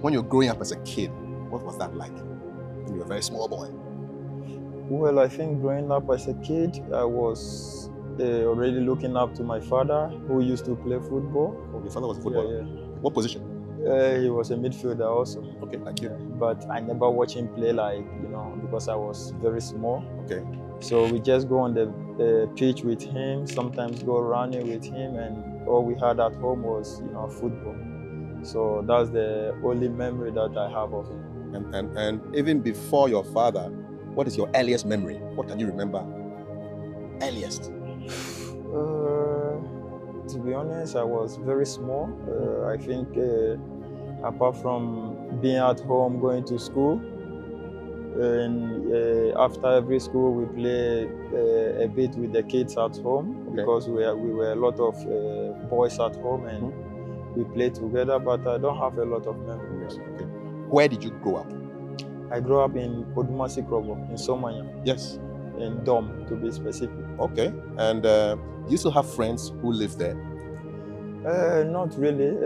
When you're growing up as a kid, what was that like? You were a very small boy. Well, I think growing up as a kid, I was already looking up to my father, who used to play football. Oh, your father was a footballer? Yeah. What position? He was a midfielder also. Okay, like you. But I never watched him play, like, because I was very small. Okay. So we just go on the pitch with him, sometimes go running with him, and all we had at home was, football. So that's the only memory that I have of him. And even before your father, what is your earliest memory? What can you remember earliest? To be honest, I was very small. I think apart from being at home, going to school, and after every school we play a bit with the kids at home, because we were a lot of boys at home, and we played together, but I don't have a lot of memories. Okay. Where did you grow up? I grew up in Odumasi Krobo, in Somanya. Yes. In Dom, to be specific. Okay. And do you still have friends who live there? Not really.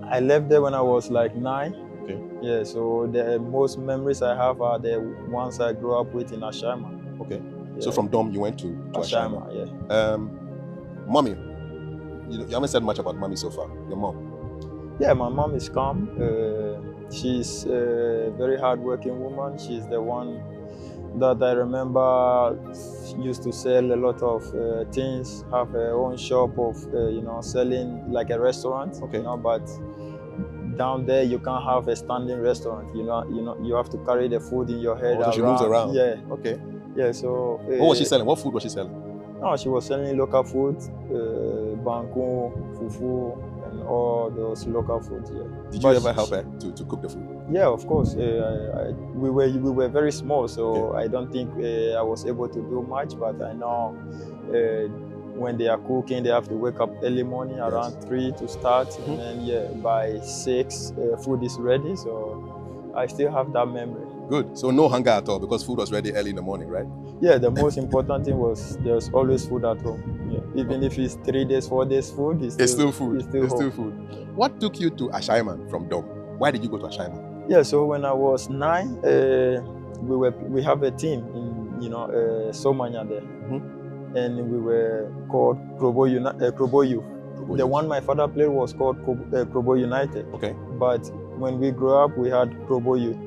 I left there when I was like 9. Okay. Yeah, so the most memories I have are the ones I grew up with in Ashama. Okay. Yeah. So from Dom you went to Ashama. Yeah. Mommy, you haven't said much about mommy so far. Your mom? Yeah, my mom is calm. She's a very hardworking woman. She's the one that I remember used to sell a lot of things, have her own shop of, selling like a restaurant. Okay. But down there you can't have a standing restaurant. You have to carry the food in your head. So she moves around. Yeah. Okay. Yeah. So. What was she selling? What food was she selling? No, she was selling local food, banku, fufu, and all those local foods. Yeah. Did you ever help her to cook the food? Yeah, of course. We were very small, so I don't think I was able to do much. But I know when they are cooking, they have to wake up early morning around 3 to start, and then by 6 food is ready. So I still have that memory. Good. So no hunger at all, because food was ready early in the morning, right? Yeah, the most important thing was there's always food at home. Yeah. Even if it's 3 days, 4 days food, it's still food. It's still food. What took you to Ashaiman from Dom? Why did you go to Ashaiman? Yeah, so when I was 9, we have a team in Somanya there, and we were called Krobo Youth. The one my father played was called Krobo United. Okay. But when we grew up, we had Krobo Youth,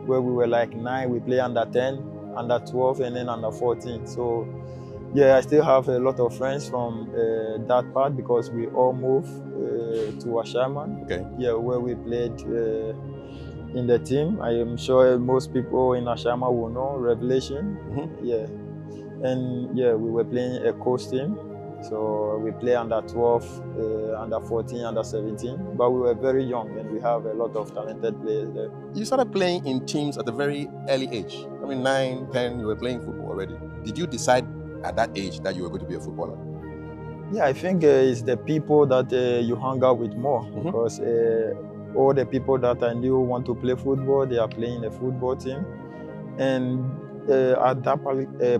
where we were like 9. We play under 10, under 12, and then under 14. So yeah, I still have a lot of friends from that part, because we all moved to Ashaiman. Okay. Yeah, where we played in the team. I am sure most people in Ashama will know Revelation. Yeah. And yeah, we were playing a coast team. So we play under 12, under 14, under 17. But we were very young, and we have a lot of talented players there. You started playing in teams at a very early age. I mean, 9, 10, you were playing football already. Did you decide at that age that you were going to be a footballer? Yeah, I think it's the people that you hang out with more, because all the people that I knew want to play football, they are playing a football team. And at that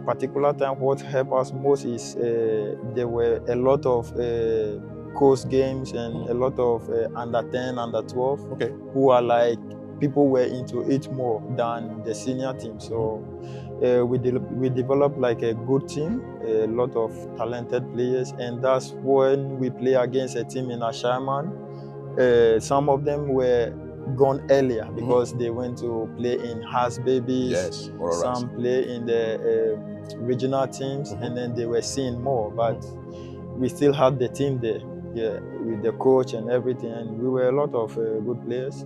particular time, what helped us most is there were a lot of coast games and a lot of under 10, under 12, who are like, people were into it more than the senior team. So we developed like a good team, a lot of talented players, and that's when we play against a team in Ashaiman. Some of them were gone earlier because they went to play in Has Babies. Yes, some play in the regional teams, and then they were seen more. But we still had the team there, with the coach and everything, and we were a lot of good players.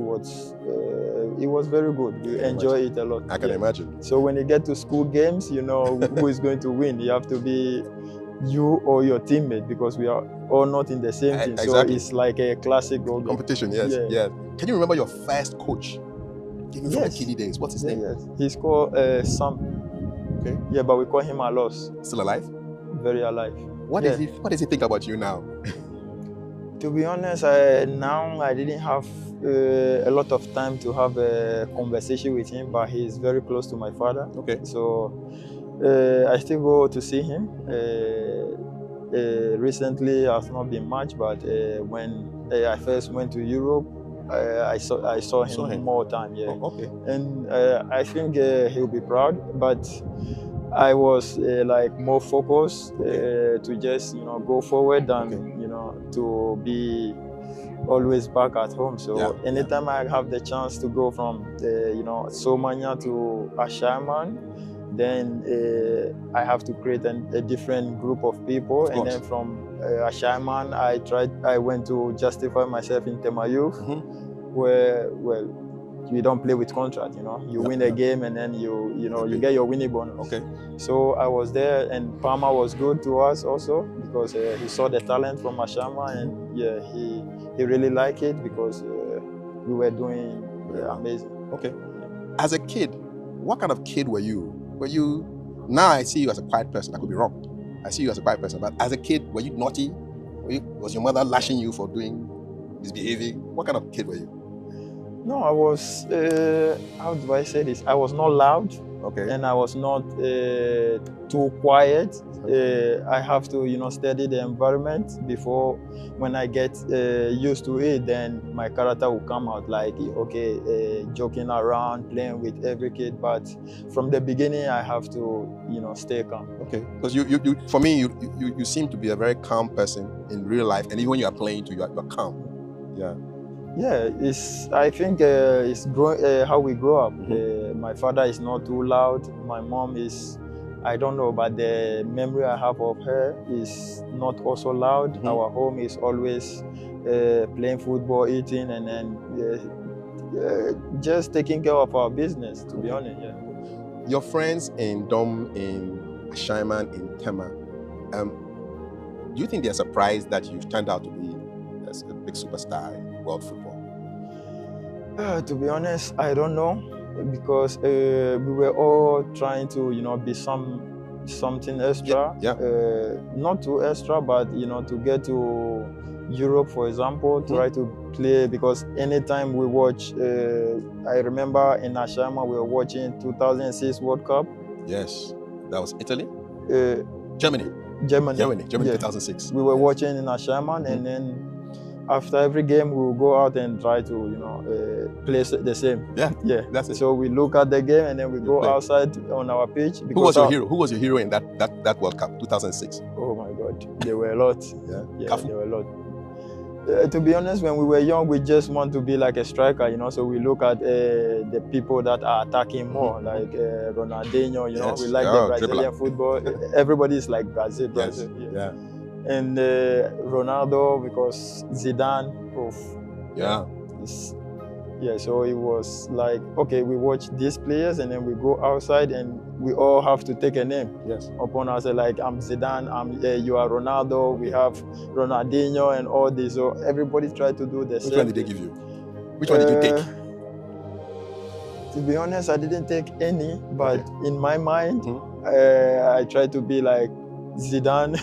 It was very good. We enjoy it a lot. I can imagine. So when you get to school games, you know who is going to win. You have to be you or your teammate, because we are all not in the same team. Exactly. So it's like a classic competition. Yes, yeah. Can you remember your first coach? Even from the TD days. What's his name? Yes. He's called Sam. Okay. Yeah, but we call him Alos. Still alive? Very alive. What does he think about you now? To be honest, now I didn't have a lot of time to have a conversation with him, but he's very close to my father. Okay. So I still go to see him. Recently, has not been much, but when I first went to Europe, I saw him more time. Yeah. Oh, okay. And I think he'll be proud. But I was like more focused to just go forward than to be always back at home. So anytime I have the chance to go from Somanya to Ashaiman, then I have to create a different group of people. And then from Ashaiman, I went to justify myself in Temayuf, where you don't play with contract. You win a game and then you get your winning bonus. Okay. So I was there, and Palmer was good to us also because he saw the talent from Ashama, and he really liked it because we were doing amazing. Okay. As a kid, what kind of kid were you? Now I see you as a quiet person. I could be wrong. I see you as a quiet person, but as a kid, were you naughty? Was your mother lashing you for misbehaving? What kind of kid were you? No, I was, how do I say this? I was not loud. Okay. And I was not too quiet. I have to, study the environment before. When I get used to it, then my character will come out like, okay, joking around, playing with every kid. But from the beginning, I have to, stay calm. Okay. Because for me, you seem to be a very calm person in real life, and even when you are playing, you are calm. Yeah. Yeah, I think it's how we grow up. My father is not too loud. My mom is, I don't know, but the memory I have of her is not also loud. Our home is always playing football, eating, and then just taking care of our business, to be honest. Yeah. Your friends in Dom, in Ashaiman, in Tema, do you think they're surprised that you've turned out to be a big superstar in world football? To be honest, I don't know, because we were all trying to, be something extra. Not too extra, but to get to Europe, for example, try to play. Because anytime we watch, I remember in Ashama we were watching 2006 World Cup. Yes, that was Italy. Germany. Germany. 2006. We were watching in Ashaiman, and then after every game, we will go out and try to, play the same. Yeah. That's it. So we look at the game, and then we go outside on our pitch. Who was your hero? Who was your hero in that World Cup, 2006? Oh my God, there were a lot. Yeah, there were a lot. To be honest, when we were young, we just want to be like a striker, So we look at the people that are attacking more, like Ronaldinho. Yes. We like the Brazilian football. Everybody is like Brazil. Yeah. And Ronaldo, because Zidane. So it was like, okay, we watch these players, and then we go outside, and we all have to take a name upon us. Like, I'm Zidane, you are Ronaldo, we have Ronaldinho, and all this. So everybody tried to do the same. Which one did they give you? Which one did you take? To be honest, I didn't take any, but in my mind, I tried to be like Zidane.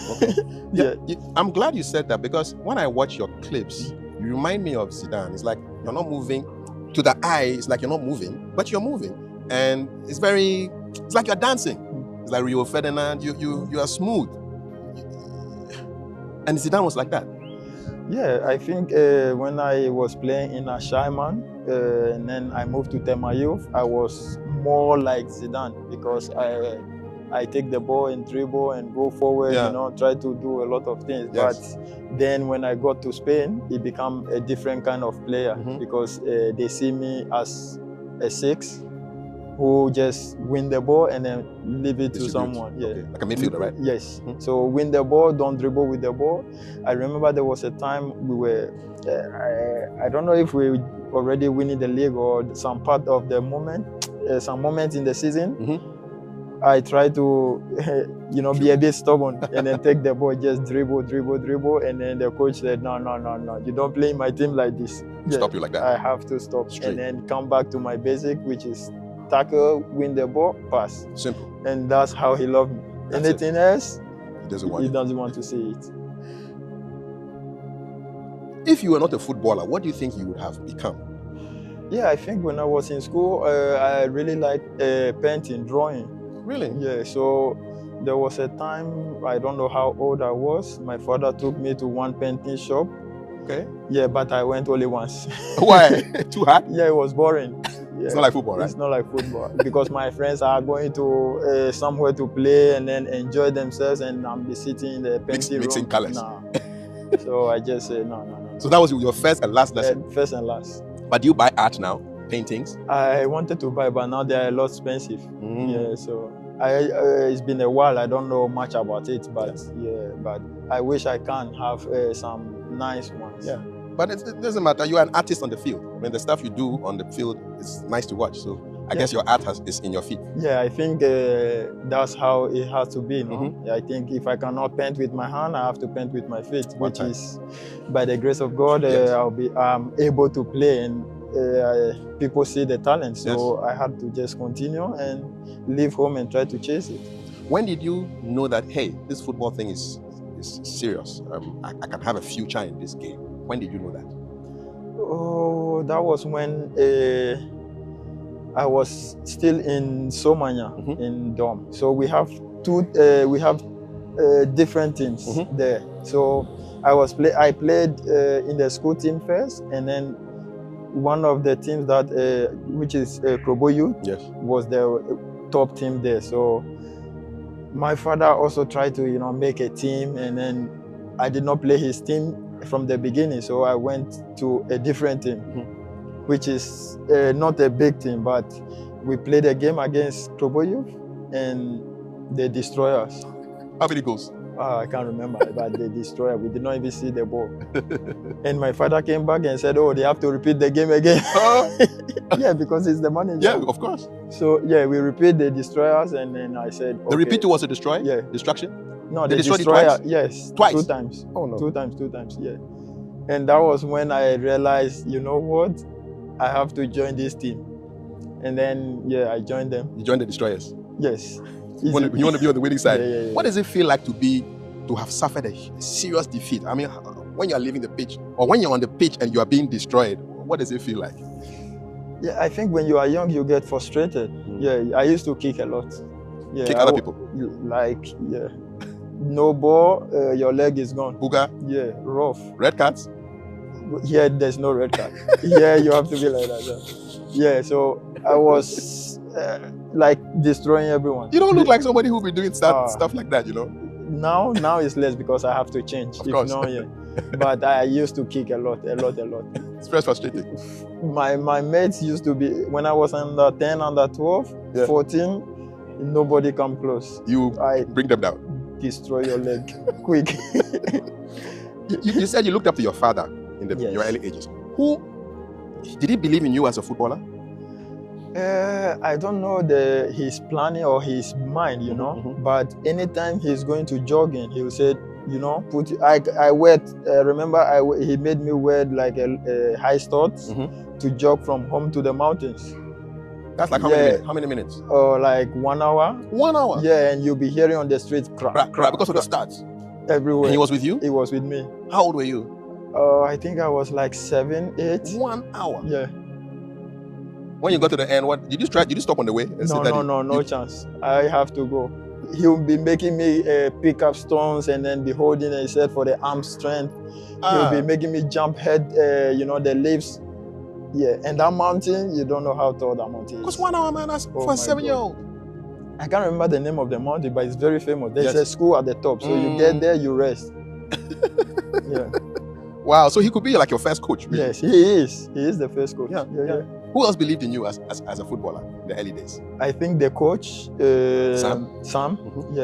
I'm glad you said that, because when I watch your clips, you remind me of Zidane. It's like you're not moving. To the eye, it's like you're not moving, but you're moving. And it's like you're dancing. It's like Rio Ferdinand, you are smooth. And Zidane was like that. Yeah, I think when I was playing in Ashaiman, and then I moved to Temayuf, I was more like Zidane, because I take the ball and dribble and go forward, try to do a lot of things. But then when I got to Spain, it became a different kind of player, because they see me as a 6 who just win the ball and then leave it to someone. Like a midfielder, right? Yes. So win the ball, don't dribble with the ball. I remember there was a time we were, I don't know if we already winning the league or some part of the moment, some moments in the season. I try to, be a bit stubborn and then take the ball, just dribble. And then the coach said, no, you don't play in my team like this. Stop you like that. I have to stop. And then come back to my basic, which is tackle, win the ball, pass. Simple. And that's how he loved me. Anything else, he doesn't want to see it. If you were not a footballer, what do you think you would have become? Yeah, I think when I was in school, I really liked painting, drawing. Really? Yeah, so there was a time, I don't know how old I was, my father took me to one painting shop. Okay. Yeah, but I went only once. Why? Too hard? Yeah, it was boring. Yeah. It's not like football, right? It's not like football because my friends are going to somewhere to play and then enjoy themselves, and I'm be sitting in the penalty Mixing room. colors. Nah. So I just say no. So that was your first and last lesson? First and last. But do you buy art now? Paintings? I wanted to buy, but now they are a lot expensive. Yeah, so it's been a while. I don't know much about it, but but I wish I can have some nice ones. Yeah. But it doesn't matter. You are an artist on the field. I mean, the stuff you do on the field is nice to watch. So I guess your art is in your feet. Yeah, I think that's how it has to be. No? I think if I cannot paint with my hand, I have to paint with my feet, which is, by the grace of God, I'm able to play, and people see the talent. So I had to just continue and leave home and try to chase it. When did you know that, hey, this football thing is serious? I can have a future in this game. When did you know that? Oh, that was when I was still in Somanya in Dom. So we have different teams there. So I played in the school team first, and then one of the teams that which is Krobo Youth was the top team there. So my father also tried to make a team, and then I did not play his team from the beginning, so I went to a different team, which is not a big team, but we played a game against Krobo Youth and they destroyed us. How many goals? I can't remember, but they destroyed us. We did not even see the ball. And my father came back and said, oh, they have to repeat the game again. Yeah, because it's the manager. Yeah, of course. So yeah, we repeat the destroyers, and then I said, okay. The repeat was a destroy? Yeah. Destruction? No, they destroyer, destroyed it twice? yes. Twice? 2 times. Oh no. 2 times, yeah. And that was when I realized, you know what? I have to join this team. And then, yeah, I joined them. You joined the destroyers? Yes. You want to be on the winning side? Yeah. What does it feel like to have suffered a serious defeat? I mean, when you're leaving the pitch, or when you're on the pitch and you are being destroyed, what does it feel like? Yeah, I think when you are young, you get frustrated. Yeah, I used to kick a lot. Yeah, kick other people? No ball, your leg is gone. Booger? Yeah, rough. Red cards? Here, there's no red card. Yeah, you have to be like that. Yeah, so I was like destroying everyone. You don't look like somebody who will be doing stuff like that, you know? Now it's less because I have to change. Of course. But I used to kick a lot. It's very frustrating. My mates used to be, when I was under 10, under 12, 14, nobody come close. I bring them down. Destroy your leg quick. You said you looked up to your father in your early ages. Did he believe in you as a footballer? I don't know his planning or his mind, you know. But anytime he's going to jogging, he will say, you know, I wear. Remember, he made me wear like a high studs to jog from home to the mountains. That's like how many minutes? Like 1 hour. 1 hour? Yeah, and you'll be hearing on the street crack because of the studs? Everywhere. And he was with you? He was with me. How old were you? I think I was like 7, 8. 1 hour? Yeah. When you got to the end, what did you try? Did you stop on the way? No chance. I have to go. He'll be making me pick up stones and then be holding it. He said for the arm strength. He'll be making me jump head, the leaves. Yeah, and that mountain, you don't know how tall that mountain is. Because 1 hour, man, that's for a 7-year-old. I can't remember the name of the mountain, but it's very famous. There's a school at the top, so you get there, you rest. Yeah. Wow, so he could be like your first coach, really? Yes, he is. He is the first coach. Yeah. Who else believed in you as a footballer in the early days? I think the coach, Sam,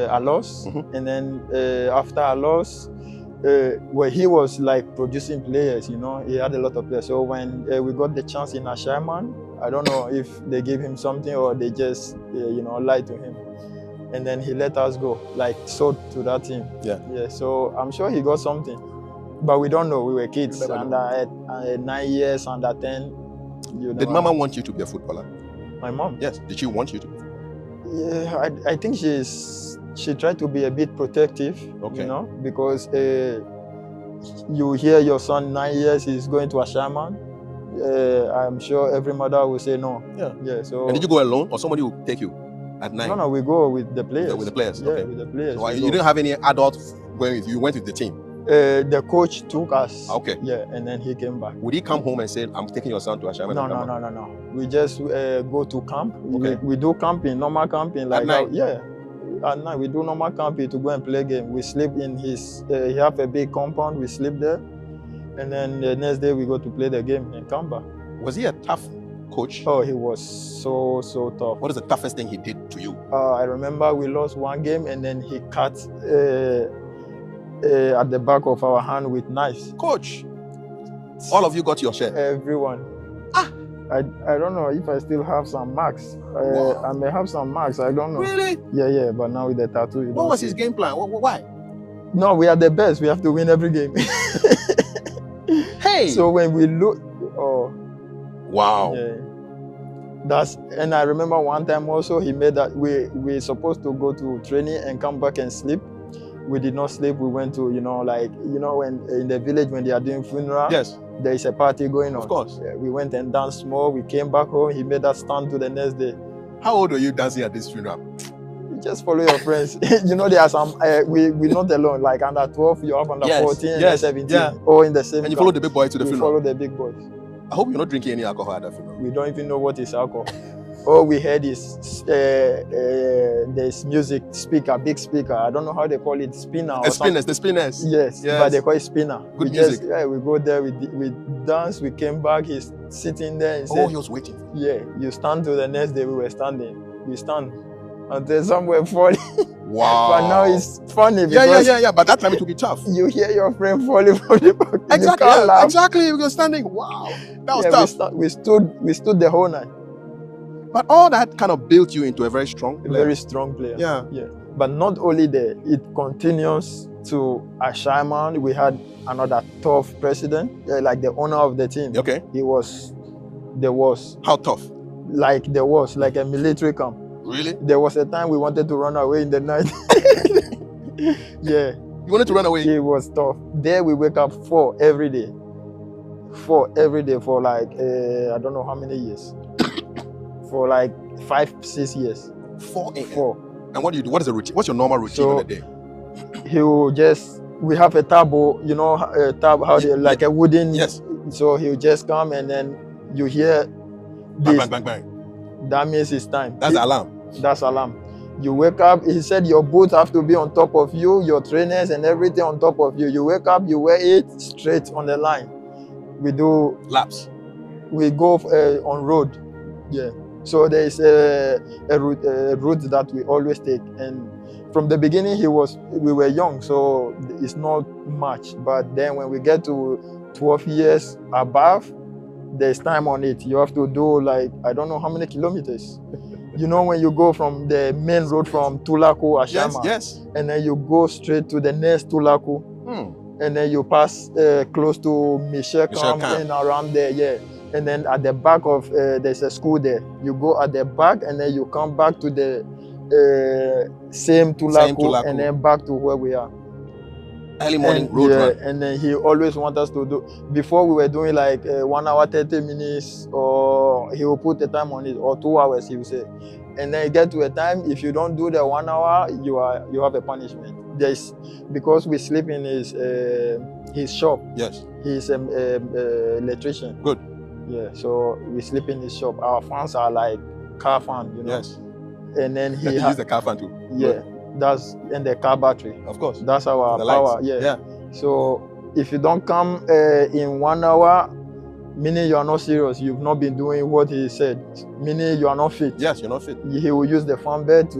Alos. And then after Alos, he was like producing players, you know. He had a lot of players. So when we got the chance in Ashaman, I don't know if they gave him something or they just, lied to him. And then he let us go, like sold to that team. Yeah. So I'm sure he got something. But we don't know. We were kids, under 9 years, under 10. Did Mama want you to be a footballer? My mom? Yes. Did she want you to? Yeah, I think she tried to be a bit protective, because you hear your son 9 years, he's going to Ashaman. I'm sure every mother will say no. Yeah. So. And did you go alone, or somebody will take you at night? No, we go with the players. With the players. Yeah, with the players. So you didn't have any adults going with you. You went with the team. The coach took us. Okay. Yeah, and then he came back. Would he come home and say, I'm taking your son to Ashaiman? No. We just go to camp. Okay. We do camping, normal camping. Like at night? Yeah. At night, we do normal camping to go and play game. We sleep in his, he have a big compound, we sleep there. And then the next day we go to play the game and come back. Was he a tough coach? Oh, he was so tough. What is the toughest thing he did to you? I remember we lost one game and then he cut at the back of our hand with knives. Coach, all of you got your share? Everyone. I don't know if I still have some marks. Wow. I may have some marks, I don't know. Really? Yeah, but now with the tattoo. What was his game plan? Why? No, we are the best. We have to win every game. Hey! So when we look, oh. Wow. Yeah. And I remember one time also he made that we supposed to go to training and come back and sleep. We did not sleep. We went to, when in the village when they are doing funeral. Yes. There is a party going on. Of course. Yeah, we went and danced more. We came back home. He made us stand to the next day. How old were you dancing at this funeral? You just follow your friends. There are some, we're not alone. Like under 12, you have under 14, and 17. All in the same And you follow the big boy to the funeral? We follow the big boys. I hope you're not drinking any alcohol at that funeral. We don't even know what is alcohol. All we heard is there's music speaker, big speaker. I don't know how they call it, spinner or something. The spinners. Yes, but they call it spinner. Good music. We go there, we dance, we came back, he's sitting there. He said, he was waiting. Yeah, you stand till the next day. We were standing. We stand until somewhere falling. Wow. But now it's funny because yeah. But that time it will be tough. You hear your friend falling from the back. Exactly. You can't laugh. Exactly. We were standing. Wow. That was tough. We stood the whole night. But all that kind of built you into a very strong player. Very strong player. Yeah. But not only there, it continues to Ashaiman. We had another tough president, like the owner of the team. Okay. There was. How tough? Like there was, like a military camp. Really? There was a time we wanted to run away in the night. Yeah. You wanted to run away? It was tough. There we wake up 4 every day. 4 every day for like, I don't know how many years. For like 5-6 years. 4 a.m. 4. And what do you do? What is the routine? What's your normal routine on a day? We have a table, a tab, like a wooden. Yes. So he'll just come and then you hear this. Bang, bang, bang, bang. That means it's time. That's the alarm. That's alarm. You wake up, he said your boots have to be on top of you, your trainers and everything on top of you. You wake up, you wear it straight on the line. We do laps. We go on road. Yeah. So there is a route that we always take. And from the beginning, we were young, so it's not much. But then when we get to 12 years above, there's time on it. You have to do like, I don't know how many kilometers. When you go from the main road from Tulaku, Ashama, yes, and then you go straight to the next Tulaku, and then you pass close to Michel Camp and around there, yeah. And then at the back of, there's a school there. You go at the back and then you come back to the same Tulaku and then back to where we are. Early morning road run. And then he always wants us to do, before we were doing like 1 hour, 30 minutes, or he will put the time on it, or 2 hours, he will say. And then you get to a time, if you don't do the 1 hour, you have a punishment. Because we sleep in his shop. Yes. He's an electrician. Good. Yeah, so we sleep in his shop. Our fans are like car fan, Yes. And then he use the car fan too. Yeah. Good. That's in the car battery. Of course. That's our the power. Lights. Yeah. So if you don't come in 1 hour, meaning you are not serious, you've not been doing what he said, meaning you are not fit. Yes, you're not fit. He will use the fan belt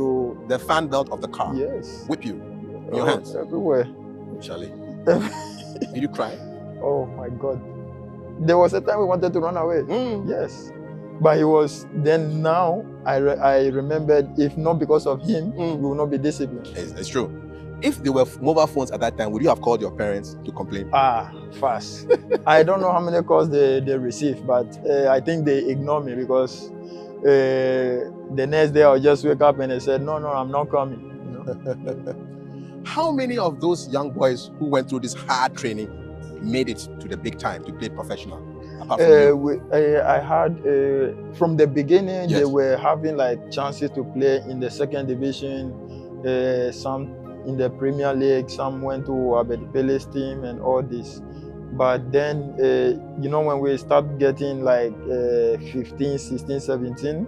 the fan belt of the car. Yes. Whip you in your hands. Everywhere. Charlie. Did you cry? Oh my God. There was a time we wanted to run away. Yes. But he was, then now I remembered, if not because of him, we will not be disciplined. It's true. If there were mobile phones at that time, would you have called your parents to complain? Fast. I don't know how many calls they received, but I think they ignore me because the next day I'll just wake up and they said, no, I'm not coming. How many of those young boys who went through this hard training made it to the big time to play professional? Apart from you? I had, from the beginning, Yes. they were having like chances to play in the second division, some in the Premier League. Some went to Abedi Pele's team and all this. But then, you know, when we start getting like 15, 16, 17,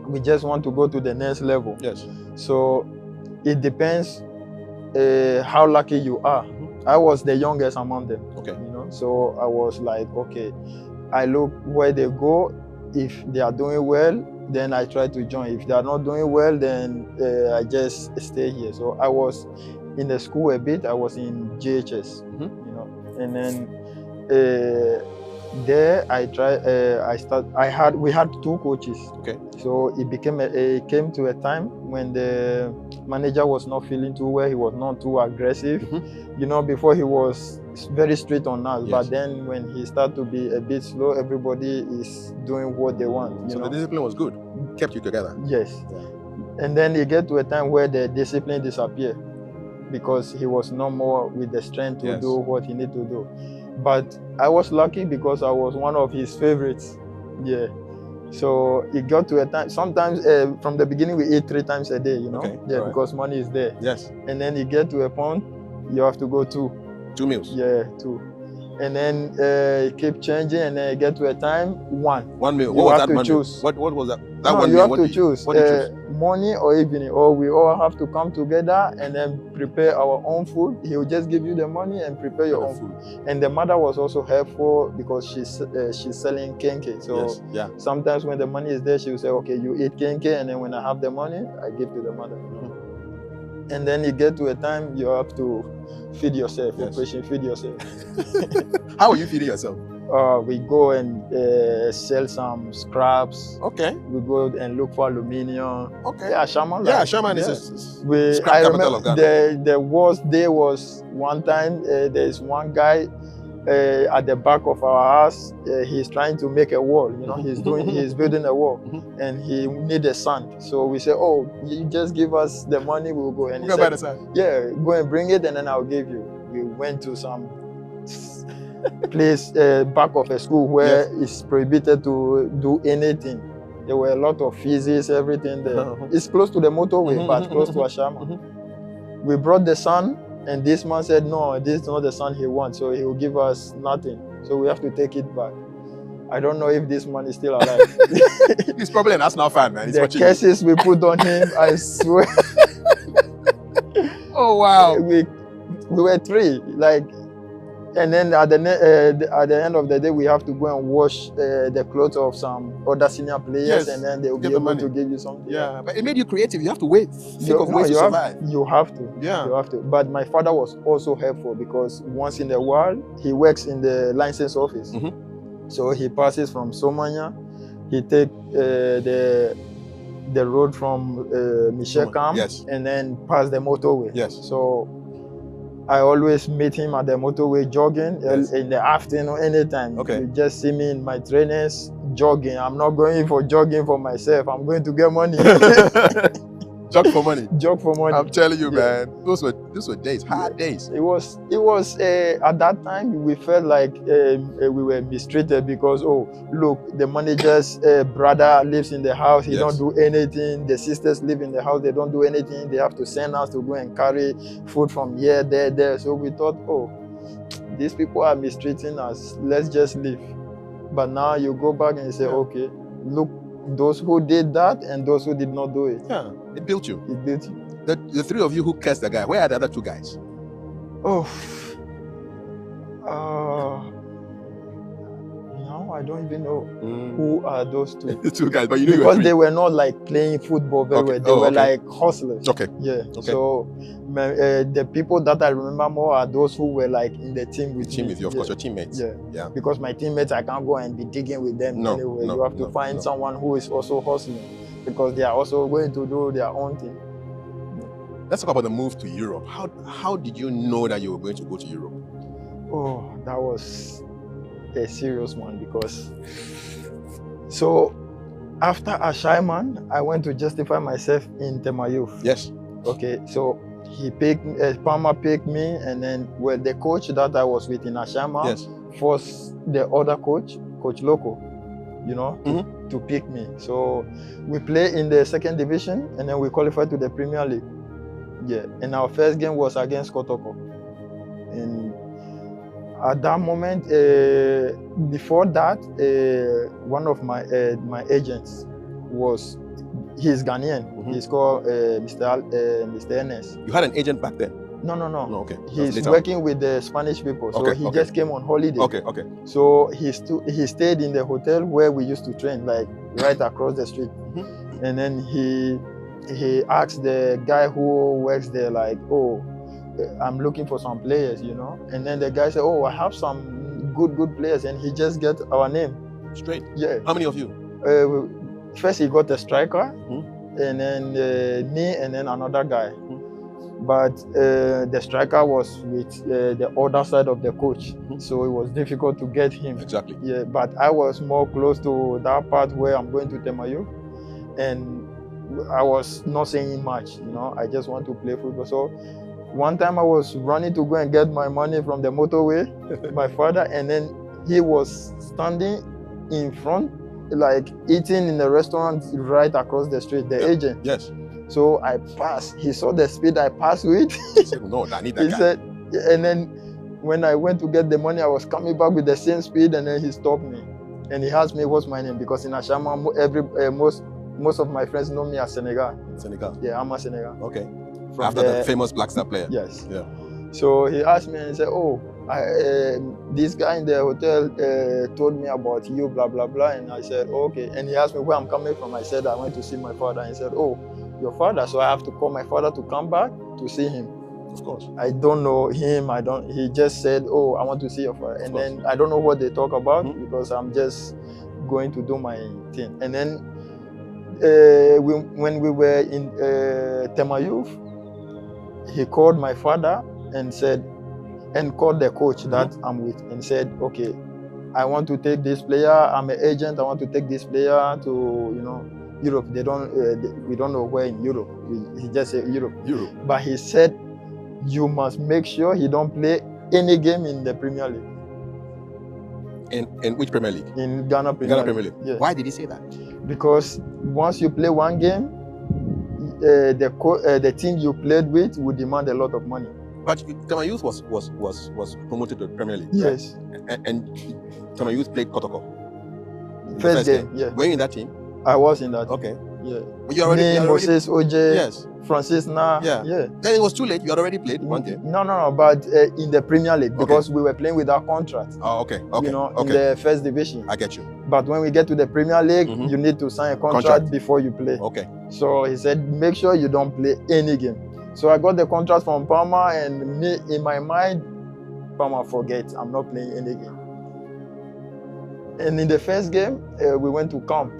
we just want to go to the next level. Yes. So it depends how lucky you are. I was the youngest among them. Okay. You know, so I was like, okay, I look where they go. If they are doing well, then I try to join. If they are not doing well, then I just stay here. So I was in the school a bit. I was in JHS, you know, and then there I tried. We had 2 coaches. Okay. So it came to a time when the manager was not feeling too well. He was not too aggressive. You know, before he was very strict on us. Yes. But then when he started to be a bit slow, everybody is doing what they want. So the discipline was good, kept you together. Yes. Yeah. And then it get to a time where the discipline disappeared because he was no more with the strength to do what he needed to do. But I was lucky because I was one of his favorites. Yeah. So it got to a time, sometimes from the beginning we eat 3 times a day, you know? Okay. Yeah, because money is there. Yes. And then it get to a point, you have to go 2. 2 meals. Yeah, 2. And then it keep changing, and then it get to a time, 1. 1 meal. You What was have that to 1 meal? choose. What was that? No, One you meal. have What to did you- choose. What did you choose? Morning or evening, or we all have to come together and then prepare our own food. He will just give you the money and prepare your own food. And the mother was also helpful because she's selling kenke. So Yes. Yeah. sometimes when the money is there, she will say, okay, you eat kenke, and then when I have the money, I give to the mother. And then you get to a time you have to feed yourself. Yes. Operation feed yourself. How are you feeding yourself? We go and sell some scraps. Okay. We go and look for aluminium. Okay. Yeah, Shaman. Yeah, Shaman is We, scrap I capital of remember Ghana. the worst day was one time. There's one guy at the back of our house. He's trying to make a wall. You know, he's building a wall, and he needed sand. So we say, oh, you just give us the money, we'll go. And he Go by the said, side. yeah, go and bring it, and then I'll give you. We went to some place back of a school where it's prohibited to do anything. There were a lot of physics, everything there. It's close to the motorway, but close to Ashama. We brought the son, and this man said, no, this is not the son he wants, so he will give us nothing. So we have to take it back. I don't know if this man is still alive. He's probably an Arsenal fan, man. He's The watching curses we put on him, I swear. Oh, wow. we were 3, like, and then at the end of the day, we have to go and wash the clothes of some other senior players, and then they will be able to give you something. Yeah, but it made you creative. You have to wait. Think of ways to survive. You have to. Yeah. You have to. But my father was also helpful because once in a while, he works in the license office. So he passes from Somanya. He take the road from Michel Camp, and then pass the motorway. Yes. So I always meet him at the motorway jogging in the afternoon, anytime. Okay. You just see me in my trainers jogging. I'm not going for jogging for myself. I'm going to get money. Jog for money. Jog for money. I'm telling you, man. Those were days, hard days. It was at that time we felt like we were mistreated because, oh, look, the manager's brother lives in the house. He don't do anything. The sisters live in the house. They don't do anything. They have to send us to go and carry food from here, there. So we thought, oh, these people are mistreating us. Let's just leave. But now you go back and you say, okay, look, those who did that and those who did not do it. Yeah, it built you. It built you. The 3 of you who cursed the guy, where are the other 2 guys? Oh, now I don't even know who are those 2. The 2 guys, but you knew because you were 3. They were not like playing football very well. They were like hustlers. Okay. Yeah. Okay. So the people that I remember more are those who were like in the team with me. With you, of course, your teammates. Yeah. Because my teammates, I can't go and be digging with them anyway. You have to find someone who is also hustling because they are also going to do their own thing. Let's talk about the move to Europe. How did you know that you were going to go to Europe? Oh, that was a serious one because so after Ashaiman, I went to justify myself in Tema Youth. Yes. Okay, so he picked Palmer picked me, and then the coach that I was with in Ashaiman forced the other coach, Coach Loco, you know, to pick me. So we play in the 2nd division, and then we qualified to the Premier League. Yeah, and our first game was against Kotoko. And at that moment, before that, one of my agents he's Ghanaian. He's called Mr. Enes. You had an agent back then? No. No, okay. He's working with the Spanish people, so he just came on holiday. Okay. So he stayed in the hotel where we used to train, like right across the street. And then he asked the guy who works there, like, oh, I'm looking for some players, you know. And then the guy said, oh, I have some good players, and he just get our name. Straight? Yeah. How many of you? First he got a striker, and then me, and then another guy. But the striker was with the other side of the coach, so it was difficult to get him. Exactly. Yeah, but I was more close to that part where I'm going to Temayu, and I was not saying much, you know. I just want to play football. So one time I was running to go and get my money from the motorway, my father, and then he was standing in front, like eating in the restaurant right across the street, the agent. Yes. So I passed. He saw the speed I passed with. He said, no, I need that He guy. said, and then when I went to get the money, I was coming back with the same speed, and then he stopped me. And he asked me what's my name, because in Ashama, most of my friends know me as Senegal. Senegal? Yeah, I'm a Senegal. Okay. After the famous Black Star player? Yes. Yeah. So he asked me and he said, oh, this guy in the hotel told me about you, blah, blah, blah. And I said, okay. And he asked me where I'm coming from. I said, I went to see my father. And he said, oh, your father? So I have to call my father to come back to see him. Of course. I don't know him. He just said, oh, I want to see your father. And then I don't know what they talk about because I'm just going to do my thing. And then when we were in Temayu, he called my father and called the coach that I'm with and said, okay, I want to take this player. I'm an agent. I want to take this player to, you know, Europe. We don't know where in Europe. He just said Europe. But he said, you must make sure he don't play any game in the Premier League. In which Premier League? In Ghana Premier League. Yeah. Why did he say that? Because once you play one game, the team you played with would demand a lot of money. But Temayu was promoted to the Premier League. Yes. Right? And Temayu played Kotoko. First game, yeah. Were you in that team? I was in that. Okay. Yeah. But you already Moses Oje. Yes. Francis Na. Yeah. Then it was too late. You had already played one game. No. But in the Premier League, because we were playing without contract. Oh, okay. You know, in the first division. I get you. But when we get to the Premier League, you need to sign a contract before you play. Okay. So he said, make sure you don't play any game. So I got the contract from Parma, and me, in my mind, Parma, forget, I'm not playing any game. And in the first game, we went to camp.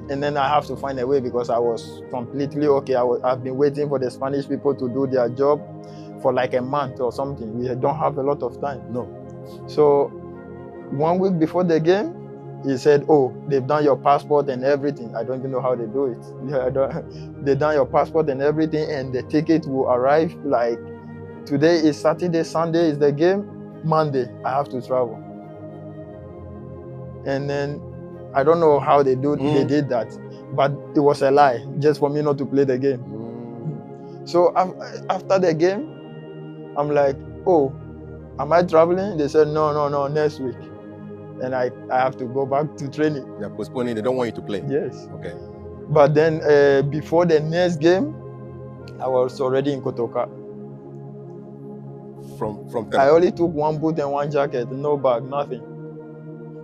And then I have to find a way because I was completely okay. I've been waiting for the Spanish people to do their job for like a month or something. We don't have a lot of time. No. So 1 week before the game, he said, oh, they've done your passport and everything. I don't even know how they do it. They've done your passport and everything, and the ticket will arrive like today is Saturday, Sunday is the game, Monday I have to travel. And then I don't know how they did that, but it was a lie just for me not to play the game. So after the game, I'm like, oh, am I traveling? They said, no, next week. And I have to go back to training. They're postponing, they don't want you to play. Yes. Okay. But then before the next game, I was already in Kotoka. From I only took one boot and one jacket, no bag, nothing.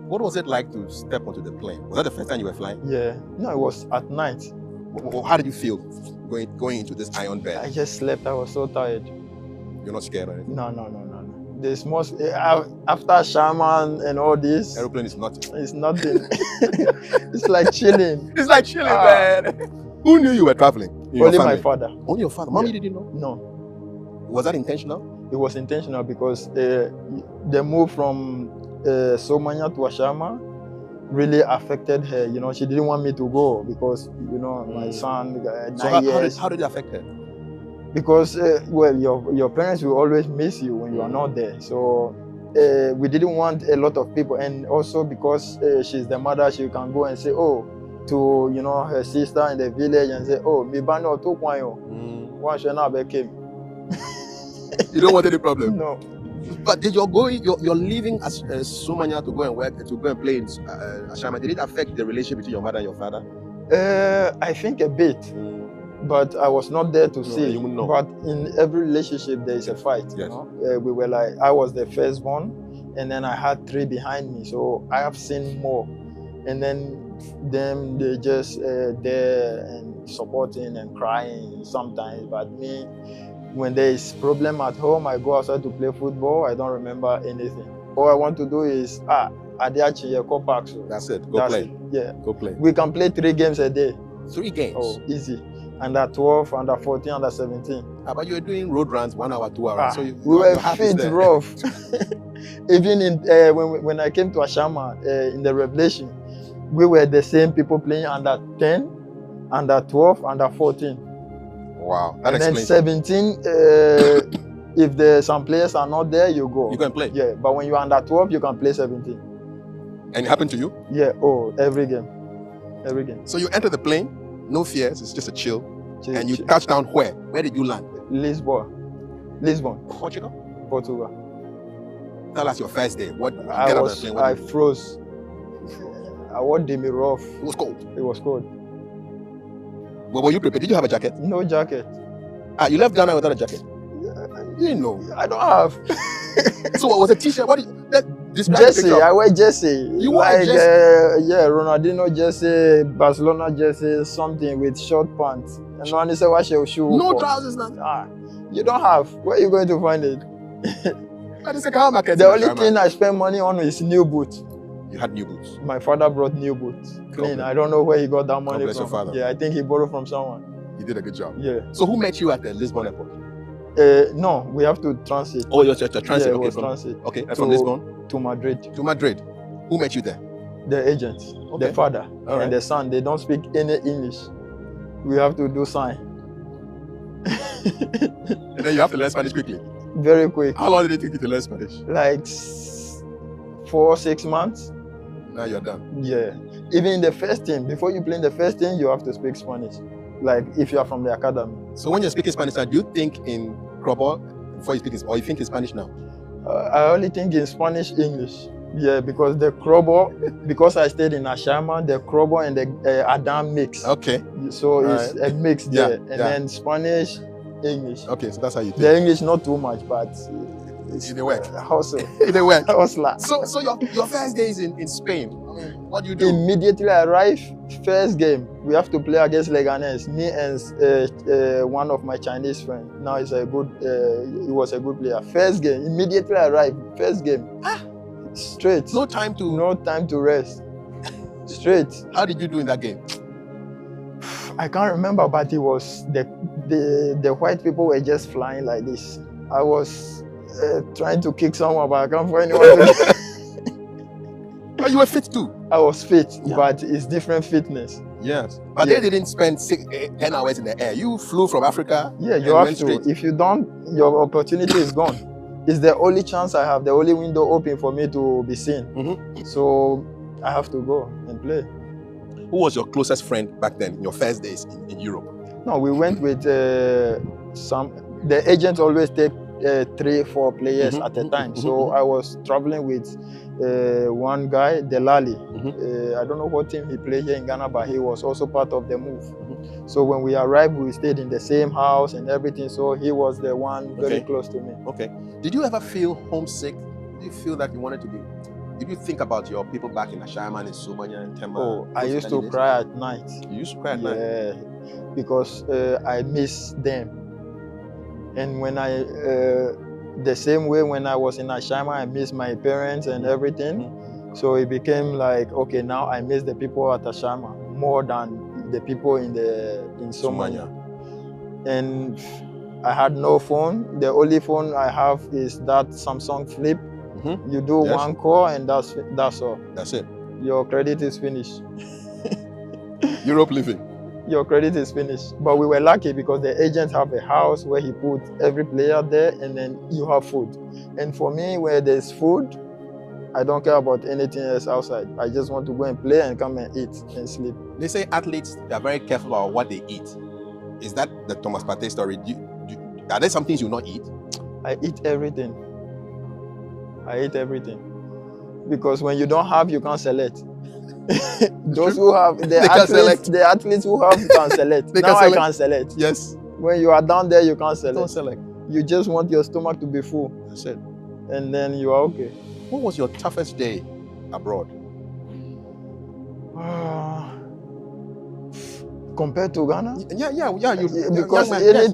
What was it like to step onto the plane? Was that the first time you were flying? Yeah. No, it was at night. How did you feel going into this iron bed? I just slept. I was so tired. You're not scared or anything? No. This after Shaman and all this, aeroplane is nothing. It's nothing. It's like chilling. It's like chilling, man. Who knew you were traveling? Only my father. Only your father? Mommy didn't know? No. Was that intentional? It was intentional because the move from Somanya to Ashama really affected her. You know, she didn't want me to go because, you know, my son, 9 years. How did it affect her? Because, well, your parents will always miss you when you are not there. So we didn't want a lot of people. And also because she's the mother, she can go and say, oh, to, you know, her sister in the village and say, oh, mi bano to kwayo. Once you're not back came. You don't want any problem. No. But did you're leaving as Sumanya to go and work, to go and play in Ashama? Did it affect the relationship between your mother and your father? I think a bit, but I was not there to see. You wouldn't know. But in every relationship, there is a fight. Yes. You know? We were like, I was the firstborn, and then I had 3 behind me, so I have seen more. And then them, they just there and supporting and crying sometimes. But me, when there is problem at home, I go outside to play football. I don't remember anything. All I want to do is go back. So that's it. Go play. Yeah. Go play. We can play 3 games a day. 3 games? Oh, easy. Under 12, under 14, under 17. But you were doing road runs 1 hour, 2 hours. So we were fit rough. Even in when I came to Ashama in the Revelation, we were the same people playing under 10, under 12, under 14. Wow, that and explains. Then 17, if some players are not there, you go. You can play. Yeah, but when you're under 12, you can play 17. And it happened to you? Yeah. Oh, every game, every game. So you enter the plane, no fears. It's just a chill. And you touch down where? Where did you land? Lisbon. Portugal. Tell us your first day. What? I froze. I wore me rough. It was cold. It was cold. But were you prepared? Did you have a jacket? No jacket. You left Ghana without a jacket? You didn't know. I don't have. So what was a t-shirt? What? Jersey. I wear jersey. You wear jersey? Yeah, Ronaldinho jersey, Barcelona jersey, something with short pants. And no one say what your shoe. No trousers, nothing. You don't have. Where are you going to find it? The only thing I spend money on is new boots. You had new boots? My father brought new boots. Clean. I don't know where he got that money from. Your father. Yeah, I think he borrowed from someone. He did a good job. Yeah. So who met you at the Lisbon airport? No, we have to transit. Oh, you're transit. Yeah, okay, transit. Okay, from Lisbon? To Madrid. To Madrid. Who met you there? The agent, the father, and the son. They don't speak any English. We have to do sign. And then you have to learn Spanish quickly? Very quick. How long did it take you to learn Spanish? Like 4-6 months. Now you're done? Yeah. Even in the first team, before you play in the first team, you have to speak Spanish. Like if you are from the academy. So when you're speaking Spanish, do you think in Krobo before you speak it, or you think in Spanish now? I only think in Spanish, English. Yeah, because the Krobo, because I stayed in Ashama, the Krobo and the Adam mix. Okay. So it's a mix there. And then Spanish, English. Okay, so that's how you think. The English not too much, but it's the work. Hustle. The work. Hustler. So your first days in Spain, what do you do? Immediately I arrive, first game, we have to play against Leganes. Me and one of my Chinese friends. Now he's he was a good player. First game, immediately I arrive, first game. Straight. No time to rest. Straight. How did you do in that game? I can't remember, but it was the white people were just flying like this. I was trying to kick someone, but I can't find anyone. But you were fit too. I was fit, but it's different fitness. Yes. But they didn't spend 10 hours in the air. You flew from Africa. Yeah, you have to. Straight. If you don't, your opportunity is gone. It's the only chance I have, the only window open for me to be seen. Mm-hmm. So I have to go and play. Who was your closest friend back then, in your first days in Europe? No, we went with the agents always take 3-4 players at a time. So I was traveling with one guy, Delali. I don't know what team he played here in Ghana, but he was also part of the move. So when we arrived, we stayed in the same house and everything. So he was the one very close to me. Okay. Did you ever feel homesick? Did you feel that you wanted to be? Did you think about your people back in Ashaiman and Sumanya and Tema? Oh, I used to cry at night. You used to cry at night? Yeah, because I miss them. And when the same way when I was in Ashaiman, I miss my parents and everything. So it became like, okay, now I miss the people at Ashaiman more than the people in Sumanya. And I had no phone. The only phone I have is that Samsung Flip. You do one call and that's all. That's it. Your credit is finished. Europe living. Your credit is finished. But we were lucky because the agent have a house where he put every player there and then you have food. And for me, where there's food, I don't care about anything else outside. I just want to go and play and come and eat and sleep. They say athletes are very careful about what they eat. Is that the Thomas Partey story? Are there some things you not eat? I eat everything. I eat everything. Because when you don't have, you can't select. Those who have, the athletes who have can select. Now I can't select. Yes. When you are down there, you can't select. Don't select. You just want your stomach to be full. That's it. And then you are okay. What was your toughest day abroad? Compared to Ghana? Yeah. Because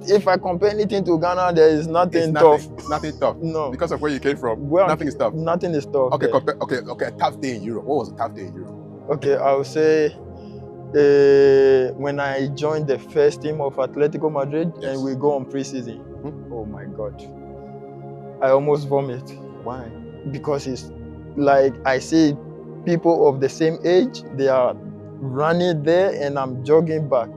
if I compare anything to Ghana, there is nothing tough. It's nothing tough. No. Because of where you came from, nothing is tough. Nothing is tough. Okay, a tough day in Europe. What was a tough day in Europe? Okay, I would say when I joined the first team of Atletico Madrid, Yes. and we go on pre-season. Oh my God. I almost vomit. Why? Because it's like I see people of the same age, they are running there and I'm jogging back.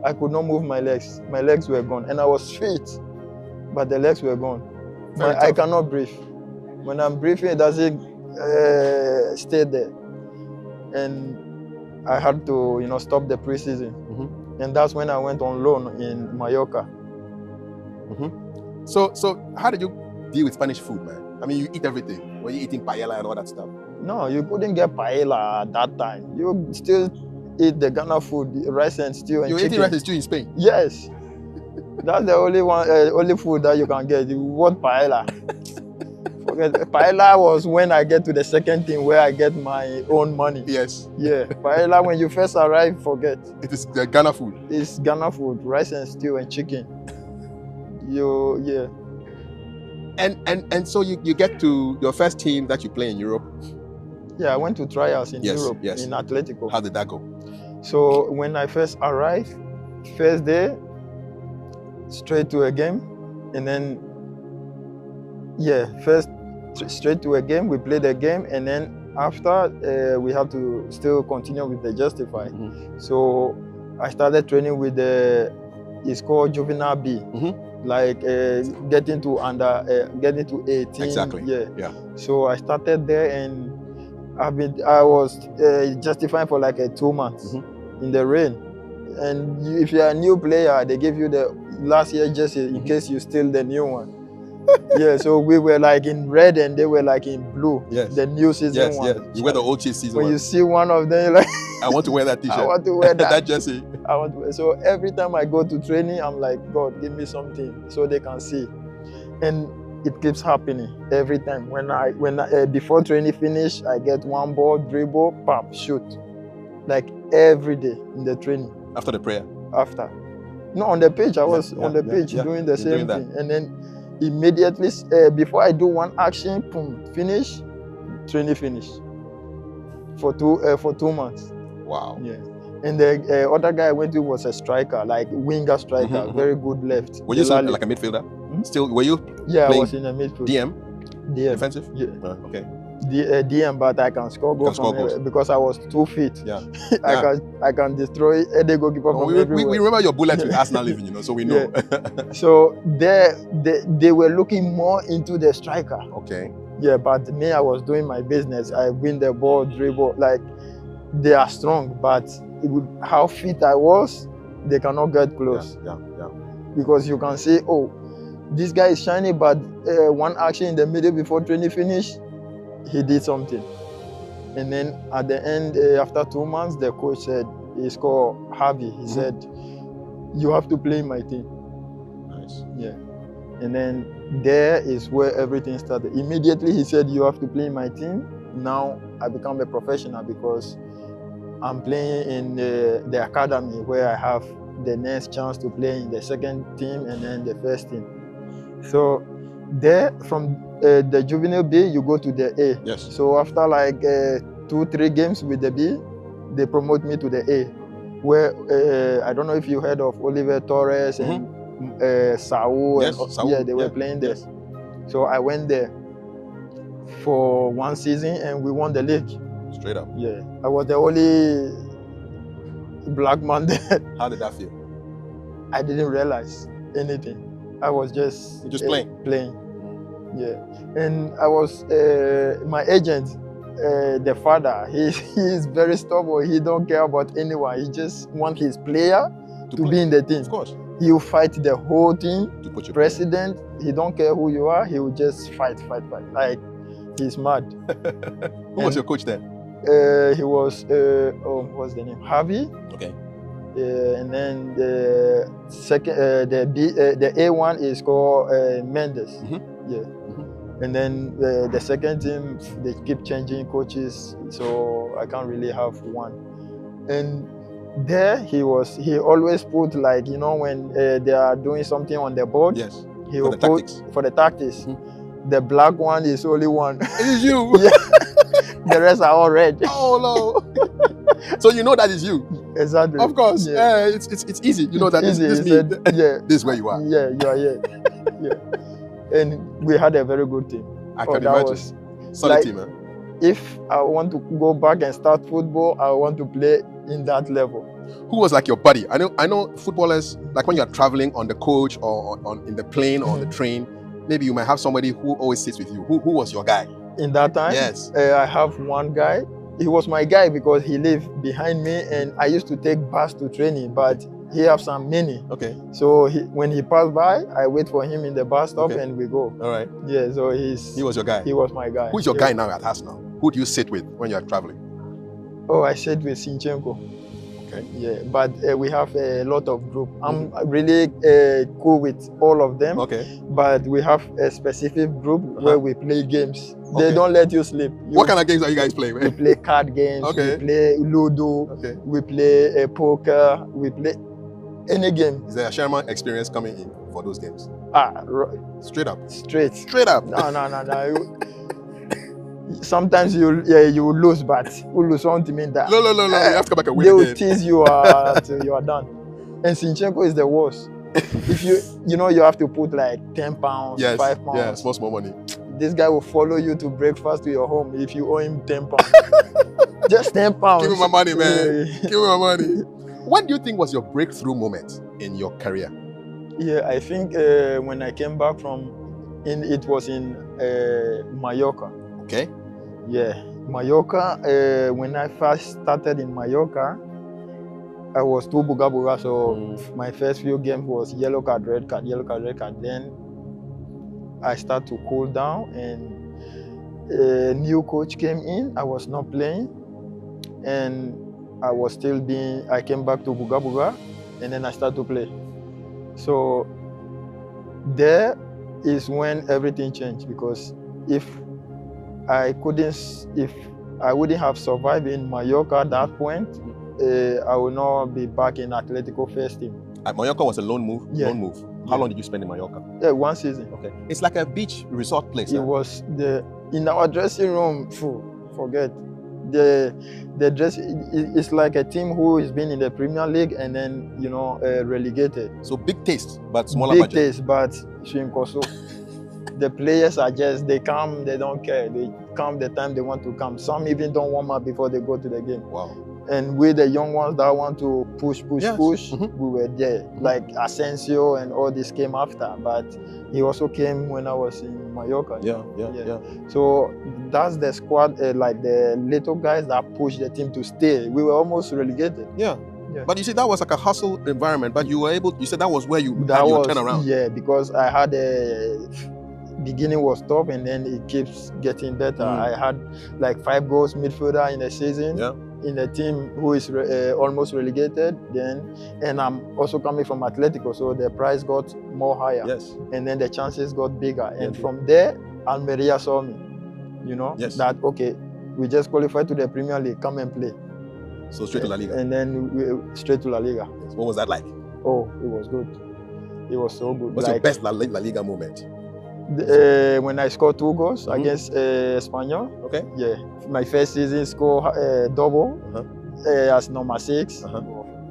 I could not move my legs. My legs were gone and I was fit, but the legs were gone. I cannot breathe. When I'm breathing, it doesn't stay there. And I had to, stop the preseason. And that's when I went on loan in Mallorca. So how did you deal with Spanish food, man? I mean, you eat everything. Were you eating paella and all that stuff? No, you couldn't get paella at that time. You still eat the Ghana food, rice and stew and chicken. You eating rice and stew in Spain? Yes. That's the only food that you can get. You want paella. Forget paella was when I get to the second team where I get my own money. Yes. Yeah. Paella, when you first arrive, forget. It is the Ghana food. It's Ghana food, rice and stew and chicken. Yeah. And so you get to your first team that you play in Europe? Yeah, I went to trials in Europe, yes. in Atletico. How did that go? So when I first arrived, first day, straight to a game. And then, first straight to a game, we played a game. And then after, we have to still continue with the Justify. So I started training with it's called Juvenile B. Like getting to 18. Exactly. Yeah. So I started there and I was justifying for like 2 months in the rain. And if you're a new player, they give you the last year jersey in case you steal the new one. Yeah, so we were like in red and they were like in blue. Yes. The new season one. Yes. You wear the old season when one. You see one of them, you're like, I want to wear that t-shirt. I want to wear that. That jersey. So every time I go to training, I'm like, God, give me something so they can see. And it keeps happening every time. When I before training finish, I get one ball, dribble, pam, shoot. Like every day in the training. After the prayer? After. No, on the pitch. I was on the pitch doing the same thing. And then immediately, before I do one action, boom, finish, training finish. For 2 months. Wow. Yeah. And the other guy I went to was a striker, like winger striker, very good left. Were you like a midfielder? Still, were you? Yeah, I was in a midfield. DM? Defensive? Yeah. Okay. DM, but I can score goals because I was 2 feet. Yeah. I can destroy any goalkeeper from everywhere. We remember your bullet with Arsenal living, so we know. So they were looking more into the striker. Okay. Yeah, but me, I was doing my business. I win the ball, dribble. Like, they are strong, but how fit I was, they cannot get close. Yeah. Because you can say, oh, this guy is shiny, but one action in the middle before training finish, he did something. And then at the end, after 2 months, the coach said, he's called Harvey. He said, you have to play in my team. Nice. Yeah. And then there is where everything started. Immediately he said, you have to play in my team. Now I become a professional because I'm playing in the academy where I have the next chance to play in the second team and then the first team. So there, from the juvenile B, you go to the A. Yes. So after like 2-3 games with the B, they promote me to the A, where I don't know if you heard of Oliver Torres and Saul. Yes, Saul. Yeah, they were playing there. Yes. So I went there for 1 season and we won the league. Straight up. Yeah, I was the only black man there. How did that feel? I didn't realize anything. I was just playing. Yeah, and I was my agent, the father. He's very stubborn. He don't care about anyone. He just want his player to be in the team. Of course. He will fight the whole team. To put your President, he don't care who you are. He will just fight. Like he's mad. Who was your coach then? He was what's the name? Harvey. Okay. And then the second, the A1 is called Mendes. Yeah. And then the second team, they keep changing coaches, so I can't really have one. And there he always put, like, you know, when they are doing something on the board, Yes. he will put for the tactics. The black one is only one. It is you. Yeah. The rest are all red. Oh no. So you know that is you. Exactly. Of course. Yeah. It's easy. You know that easy. this me. Yeah. This is where you are. Yeah, you are here. Yeah. And we had a very good team. I can imagine. Solid team, man. If I want to go back and start football, I want to play in that level. Who was like your buddy? I know footballers, like when you're traveling on the coach or on in the plane or the train, maybe you might have somebody who always sits with you. Who was your guy? In that time? Yes. I have one guy. He was my guy because he lived behind me and I used to take bus to training, but he have some money. Okay. So when he passed by, I wait for him in the bus stop and we go. All right. Yeah, so he was your guy? He was my guy. Who's your guy now at Arsenal? Who do you sit with when you're traveling? Oh, I sit with Sinchenko. Okay. Yeah, but we have a lot of group. I'm really cool with all of them. Okay. But we have a specific group where we play games. Okay. They don't let you sleep. What kind of games are you guys playing? We play card games. Okay. We play Ludo. Okay. We play poker. We play any game. Is there a Sherman experience coming in for those games? Straight up. Straight up. No. Sometimes you will lose, but you lose something mean that. No. You have to come back and win they again. They will tease you till you are done. And Sinchenko is the worst. If you have to put like 10 pounds, yes, 5 pounds. Yeah, small money. This guy will follow you to breakfast to your home if you owe him 10 pounds. Just 10 pounds. Give me my money, man. Give me my money. What do you think was your breakthrough moment in your career? Yeah, I think when I came back it was in Mallorca. Okay. Yeah, Mallorca. When I first started in Mallorca, I was too buga, so my first few games was yellow card, red card, yellow card, red card. Then I started to cool down and a new coach came in. I was not playing and I came back to Buga and then I started to play. So there is when everything changed, because if I wouldn't have survived in Mallorca at that point, I would not be back in Atletico first team. Mallorca was a loan move? Yeah. Loan move. How long did you spend in Mallorca? 1 season. Okay. It's like a beach resort place. It was in our dressing room, forget. The dress, it's like a team who has been in the Premier League and then, relegated. So big taste, but smaller big budget. Big taste, but Shimkoso. The players are just, they come, they don't care. They come the time they want to come. Some even don't warm up before they go to the game. Wow. And with the young ones that want to push, yes. We were there. Like Asensio and all this came after, but he also came when I was in Mallorca. Yeah. So that's the squad, like the little guys that pushed the team to stay. We were almost relegated. Yeah. But you see, that was like a hustle environment, but you said that was where you had your turnaround. Yeah, because I had beginning was tough and then it keeps getting better. I had like 5 goals midfielder in the season. Yeah. In a team who is almost relegated, and I'm also coming from Atletico, so the price got more higher. Yes. And then the chances got bigger. And from there, Almeria saw me, that, okay, we just qualified to the Premier League, come and play. So straight to La Liga. And then straight to La Liga. Yes. What was that like? Oh, it was good. It was so good. What's your best La Liga moment? When I scored 2 goals against Espanyol. Okay. Yeah. My first season score double as number 6. It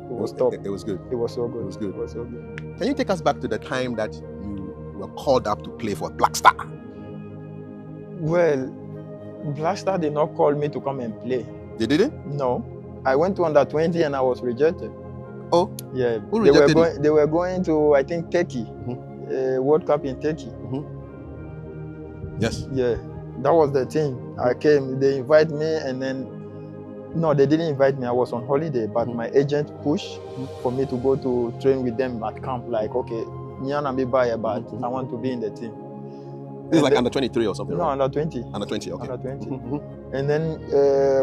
was top. It was good. It was so good. It was good. It was so good. Can you take us back to the time that you were called up to play for Black Star? Well, Black Star did not call me to come and play. They didn't? No. I went to under 20 and I was rejected. Oh? Yeah. Who rejected you? They were going to, I think, Turkey. World Cup in Turkey. Yes. Yeah. That was the thing. I came, they invited me, and then No, they didn't invite me. I was on holiday, but my agent pushed for me to go to train with them at camp. Like, okay, Nyana me buy, but I want to be in the team. This is like under 23 or something, No, right? under 20. Under 20, okay. Under 20. Mm-hmm. And then,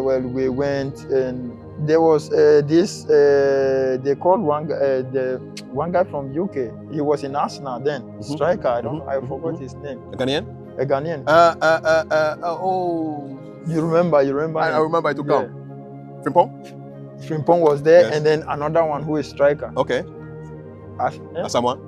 well, we went, and there was this. They called one guy from UK. He was in Arsenal then, striker. I don't know. I forgot his name. A Ghanaian? A Ghanaian. Oh. You remember? I remember it to come. Frimpong? Frimpong was there, Yes. and then another one who is striker. Okay. Asamoah?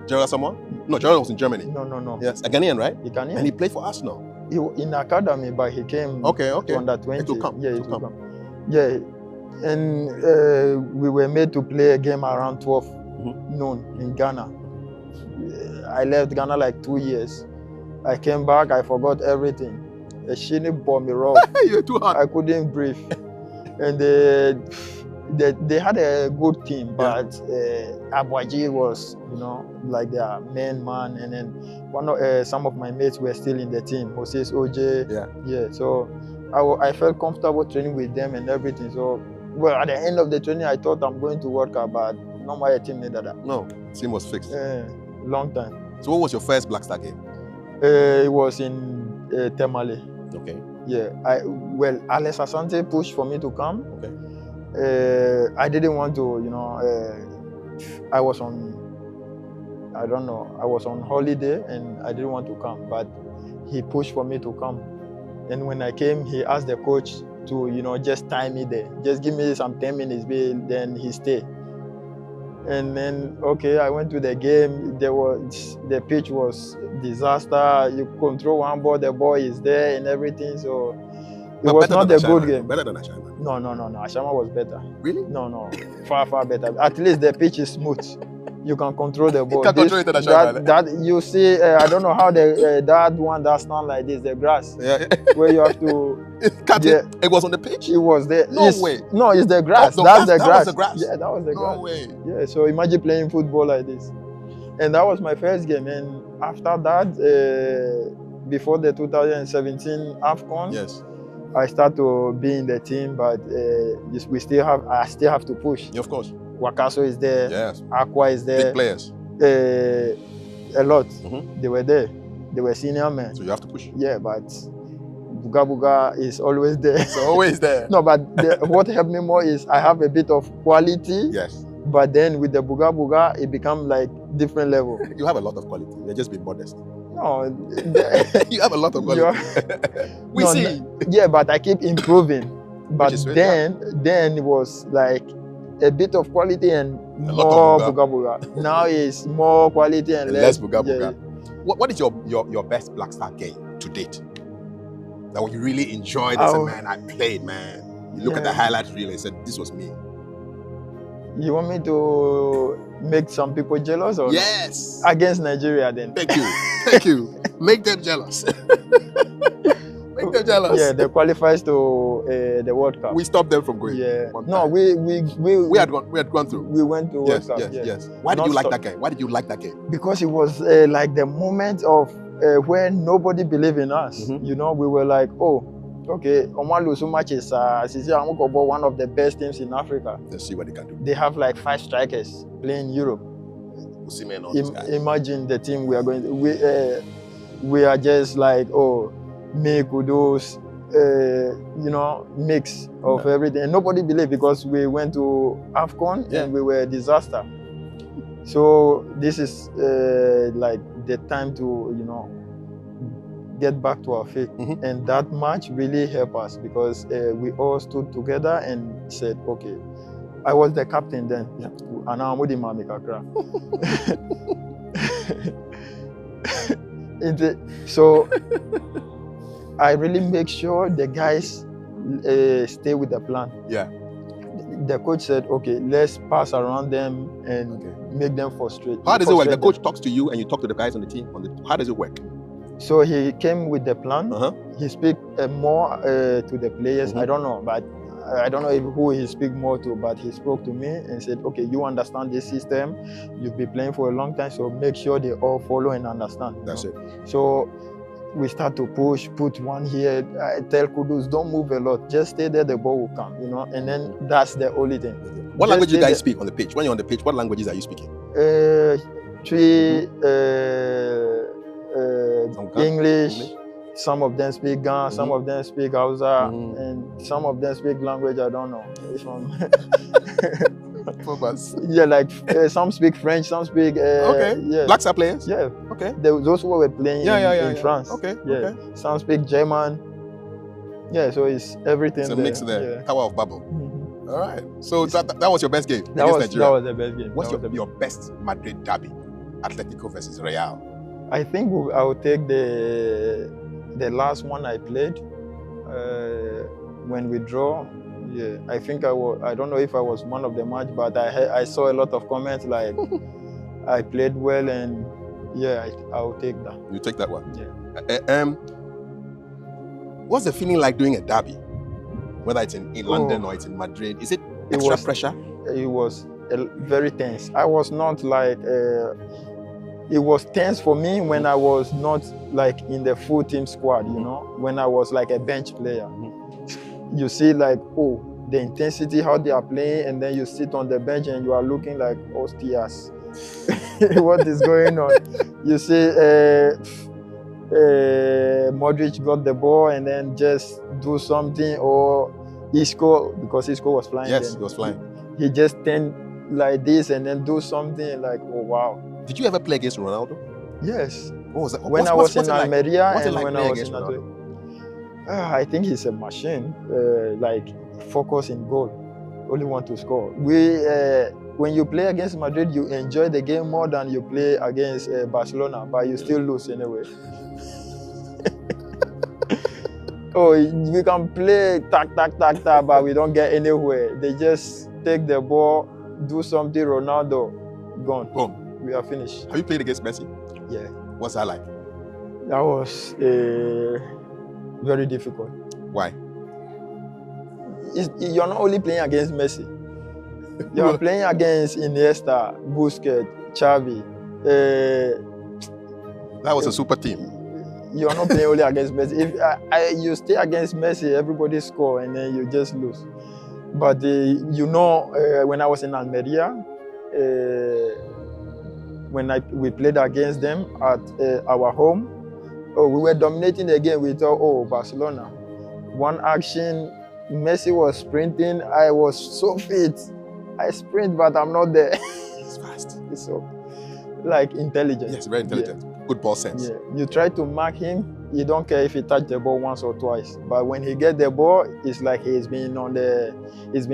Gerald Asamoah? No, Gerald was in Germany. No. Yes, a Ghanaian, right? A Ghanaian. And he played for Arsenal. He in academy, but he came to under 20. It will come. Yeah, It it will will come. come. Yeah, and we were made to play a game around 12 noon in Ghana. I left Ghana like 2 years. I came back, I forgot everything. A shinny bomb me rough. You're too hard. I couldn't breathe. And they had a good team, but Abuaji was, like their main man. And then some of my mates were still in the team. Moses OJ. Yeah. So I felt comfortable training with them and everything. So, well, at the end of the training, I thought I'm going to World Cup, but not my team needed that. No, team was fixed. Long time. So what was your first Black Star game? It was in Temale. Okay. Yeah. Alex Asante pushed for me to come. Okay. I didn't want to, I was on holiday and I didn't want to come, but he pushed for me to come. And when I came, he asked the coach to, just tie me there. Just give me some 10 minutes, then he stayed. And then, okay, I went to the game. The pitch was disaster. You control one ball, the ball is there and everything. So it was not a good game. Better than Ashama? No. Ashama was better. Really? No. Far better. At least the pitch is smooth. You can control the ball. You can control it at Ashama. That you see, I don't know how that one that stand like this, the grass. Yeah. Where you have to cut it. It was on the pitch? It was there. No way. No, it's the grass. Oh, That's the that grass. was the grass? Yeah, that was the grass. No way. Yeah, so imagine playing football like this. And that was my first game. And after that, before the 2017 AFCON, yes, I start to be in the team, but I still have to push. Yeah, of course. Wakaso is there. Yes. Aqua is there. Big players. A lot. They were there. They were senior men. So you have to push. Yeah, but Buga is always there. It's always there. No, but what helped me more is I have a bit of quality. Yes. But then with the Buga, it become like different level. You have a lot of quality. You're just being modest. No. You have a lot of quality. We see. Yeah, but I keep improving. But then it was like a bit of quality and more Buga. Now it's more quality and less Buga. Yeah. What is your best Black Star game to date? That you really enjoyed as a man, I played, man. You look at the highlight reel and said, this was me. You want me to make some people jealous or yes not? Against Nigeria then? Thank you. Make them jealous. Make them jealous. Yeah, they qualifies to the World Cup. We stopped them from going. Yeah. No, we had gone through. We went to World Cup. Yes. Why did you like that game? Why did you like that game? Because it was like the moment of where nobody believed in us. We were like, oh, okay, Omalu so much is one of the best teams in Africa. Let's see what they can do. They have like 5 strikers playing in Europe. Imagine the team we are going to, we are just like, oh, make those mix of everything. And nobody believed because we went to AFCON and we were a disaster. So this is like the time to get back to our faith. And that match really helped us because we all stood together and said, okay, I was the captain then. And now I'm Mami Kakra. So I really make sure the guys stay with the plan. Yeah. The coach said, okay, let's pass around them and make them frustrate. How does it work? The coach talks to you and you talk to the guys on the team. How does it work? So he came with the plan. He speak more to the players. I don't know, but I don't know who he speak more to, but he spoke to me and said, okay, you understand this system. You've been playing for a long time, so make sure they all follow and understand. That's it. So we start to push, put one here. I tell Kudus, don't move a lot. Just stay there, the ball will come, you know. And then that's the only thing. What Just language do you stay guys speak on the pitch? When you're on the pitch, what languages are you speaking? English. Some of them speak Ghana, some of them speak Hausa, and some of them speak language I don't know. Which one? Yeah, like some speak French, some speak. Okay. Yeah. Blacks are players. Yeah. Okay. Those who were playing in France. Okay. Yeah. Okay. Some speak German. Yeah. So it's everything. It's a mix there. Yeah. Tower of Babel. All right. So that was your best game that against was, Nigeria. That was the best game. What's your best Madrid derby? Atletico versus Real. I think I would take the last one I played when we draw. Yeah, I think I don't know if I was man of the match, but I saw a lot of comments like I played well, and yeah, I'll take that. You take that one. Yeah. What's the feeling like doing a derby? Whether it's in London or it's in Madrid, is it extra pressure? It was very tense. I was not like. It was tense for me when I was not like in the full team squad, you know, when I was like a bench player. You see like, oh, the intensity, how they are playing, and then you sit on the bench and you are looking like, hostias, what is going on? You see Modric got the ball and then just do something, or Isco, because Isco was flying. Yes, then, he was flying. He just turned like this and then do something like, oh, wow. Did you ever play against Ronaldo? Yes. What was that? When I was in Almeria and when I was in Ronaldo? I think he's a machine, like focus in goal, only want to score. When you play against Madrid, you enjoy the game more than you play against Barcelona, but you still lose anyway. Oh, we can play tack, but we don't get anywhere. They just take the ball, do something, Ronaldo, gone. Boom. We are finished. Have you played against Messi? Yeah. What's that like? That was very difficult. Why? You're not only playing against Messi. You're playing against Iniesta, Busquets, Xavi. That was a super team. You're not playing only against Messi. If you stay against Messi, everybody score and then you just lose. But when I was in Almeria, when we played against them at our home, we were dominating the game. We thought, Barcelona. One action, Messi was sprinting. I was so fit. I sprint, but I'm not there. It's fast. It's so, like, intelligent. Yes, very intelligent. Yeah. Good ball sense. Yeah. You try to mark him, you don't care if he touch the ball once or twice. But when he get the ball, it's like he's been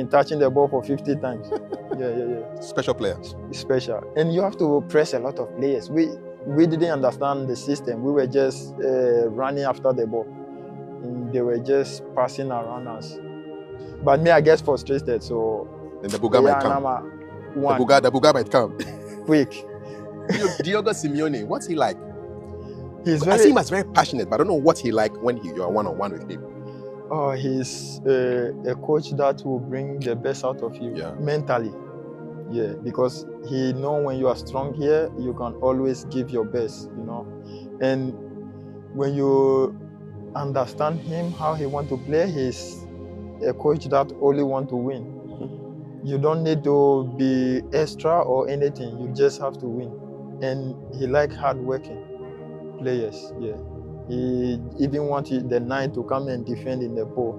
touching the ball for 50 times. Yeah. Special player. Special. And you have to press a lot of players. We didn't understand the system. We were just running after the ball. And they were just passing around us. But me, I get frustrated, so... Then the Buga might come. The Buga might come. Quick. Diego Simeone, what's he like? I see him as very passionate, but I don't know what he like when you are one-on-one with him. Oh, he's a coach that will bring the best out of you mentally. Yeah, because he knows when you are strong here, you can always give your best, you know. And when you understand him, how he wants to play, he's a coach that only wants to win. You don't need to be extra or anything. You just have to win. And he likes hard-working players. Yeah, he even wanted the 9 to come and defend in the ball.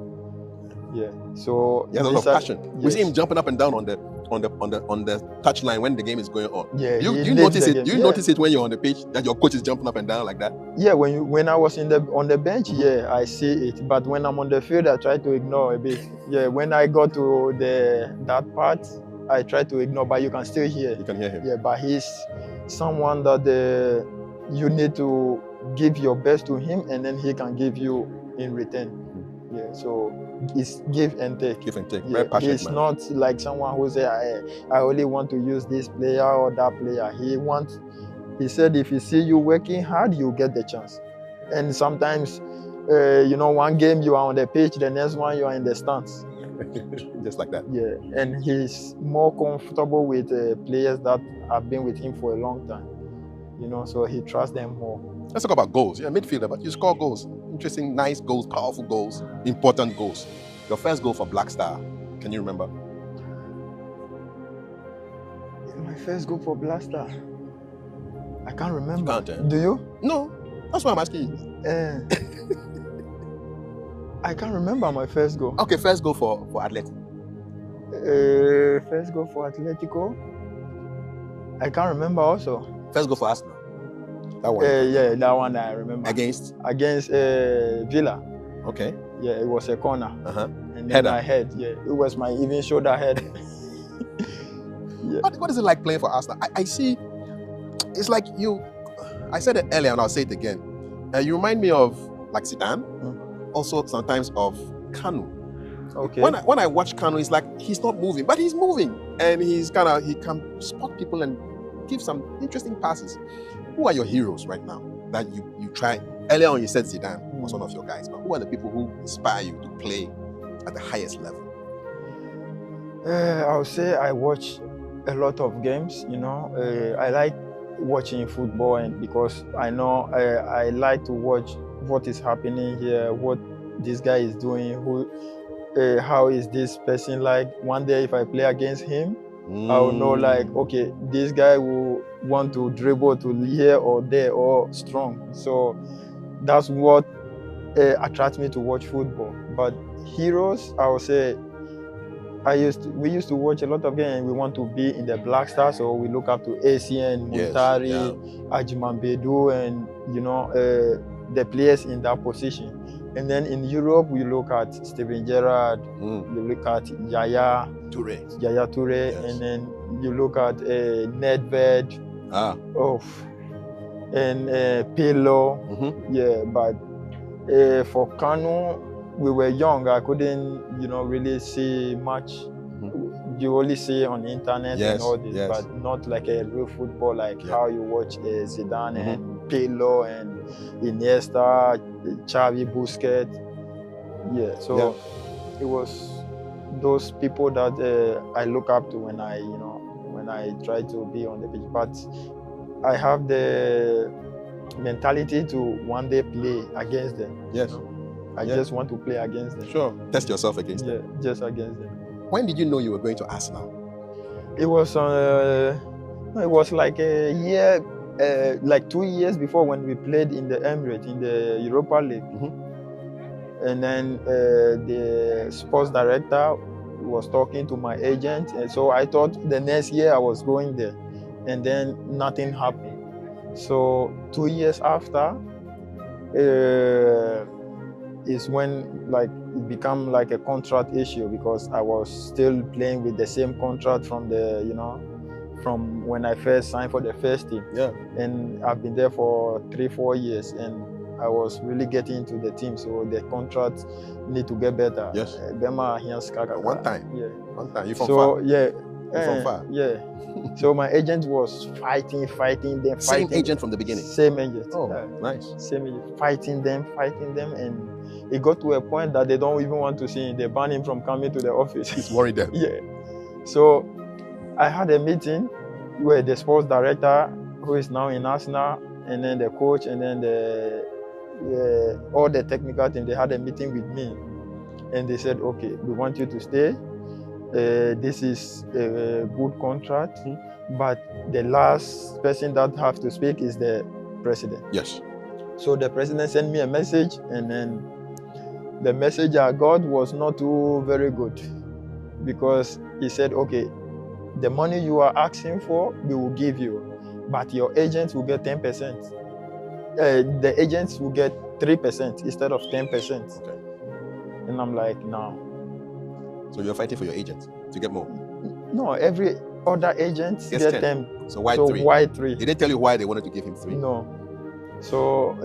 Yeah, so he has a lot of passion. Yes. We see him jumping up and down on the touchline when the game is going on. Yeah, you notice it? Do you notice it when you're on the pitch that your coach is jumping up and down like that? Yeah, when I was on the bench, yeah, I see it. But when I'm on the field, I try to ignore a bit. Yeah, when I go to that part, I try to ignore, but you can still hear. You can hear him. Yeah, but he's someone that you need to give your best to him, and then he can give you in return. Yeah, so it's give and take. Give and take. Yeah, very passionate. He's not like someone who say, I only want to use this player or that player. He said, if he see you working hard, you get the chance. And sometimes, one game you are on the pitch, the next one you are in the stands. Just like that. Yeah, and he's more comfortable with players that have been with him for a long time. So he trusts them more. Let's talk about goals. You're a midfielder, but you score goals. Interesting, nice goals, powerful goals, important goals. Your first goal for Black Star, can you remember? My first goal for Blaster. I can't remember. You can't, eh? Do you? No, that's why I'm asking you. I can't remember my first goal. Okay, first goal for Athletic. First goal for Atletico. I can't remember also. First goal for Arsenal. That one. Yeah, that one I remember. Against Villa. Okay. Yeah, it was a corner. And then Header. my head. Yeah, it was my even shoulder head. Yeah. What is it like playing for Arsenal? I see. It's like you. I said it earlier, and I'll say it again. You remind me of like Zidane. Also sometimes of Kanu. Okay. When I watch Kanu, it's like he's not moving, but he's moving, and he can spot people and give some interesting passes. Who are your heroes right now that you try? Earlier on, you said Zidane was one of your guys, but who are the people who inspire you to play at the highest level? I would say I watch a lot of games. You know, I like watching football, and because I know I like to watch what is happening here, what this guy is doing, how is this person like. One day, if I play against him, I will know like, okay, this guy will want to dribble to here or there or strong. So that's what attracts me to watch football. But heroes, I would say, we used to watch a lot of games. We want to be in the Black Stars, so we look up to ACN, Muntari, Ajiman Bedu, and you know the players in that position. And then in Europe, we look at Steven Gerrard, we look at Yaya Toure, and then you look at Nedved, and Pirlo. Yeah, but for Kanu, we were young. I couldn't, really see much. You only see on the internet and all this, but not like a real football, like how you watch Zidane and Pirlo and Iniesta, Xavi, Busquets. Yeah, so it was those people that I look up to when I try to be on the pitch. But I have the mentality to one day play against them. Yes. I just want to play against them. Sure. Test yourself against them. Yeah, just against them. When did you know you were going to Arsenal? It was like a year, like 2 years before when we played in the Emirates in the Europa League. And then the sports director was talking to my agent, and so I thought the next year I was going there, and then nothing happened. So 2 years after is when like it became like a contract issue, because I was still playing with the same contract from from when I first signed for the first team. Yeah. And I've been there for 3-4 years, and I was really getting into the team, so the contract need to get better. Yes. One time. Yeah. One time. You from so far? Yeah. You from far? Yeah. So my agent was fighting them. Same agent from the beginning? Same agent. Oh, nice. Same agent. Fighting them, and it got to a point that they don't even want to see him. They ban him from coming to the office. It's worried them. Yeah. So I had a meeting where the sports director, who is now in Arsenal, and then the coach, and then all the technical team, they had a meeting with me, and they said, okay, we want you to stay. This is a good contract, but the last person that have to speak is the president. Yes. So the president sent me a message, and then the message I got was not too very good, because he said, okay, the money you are asking for, we will give you, but your agents will get 10%. The agents will get 3% instead of 10%. Okay. And I'm like, no. So you're fighting for your agent to get more? No, every other agent get 10. So why 3? Why 3? Did they tell you why they wanted to give him 3? No. So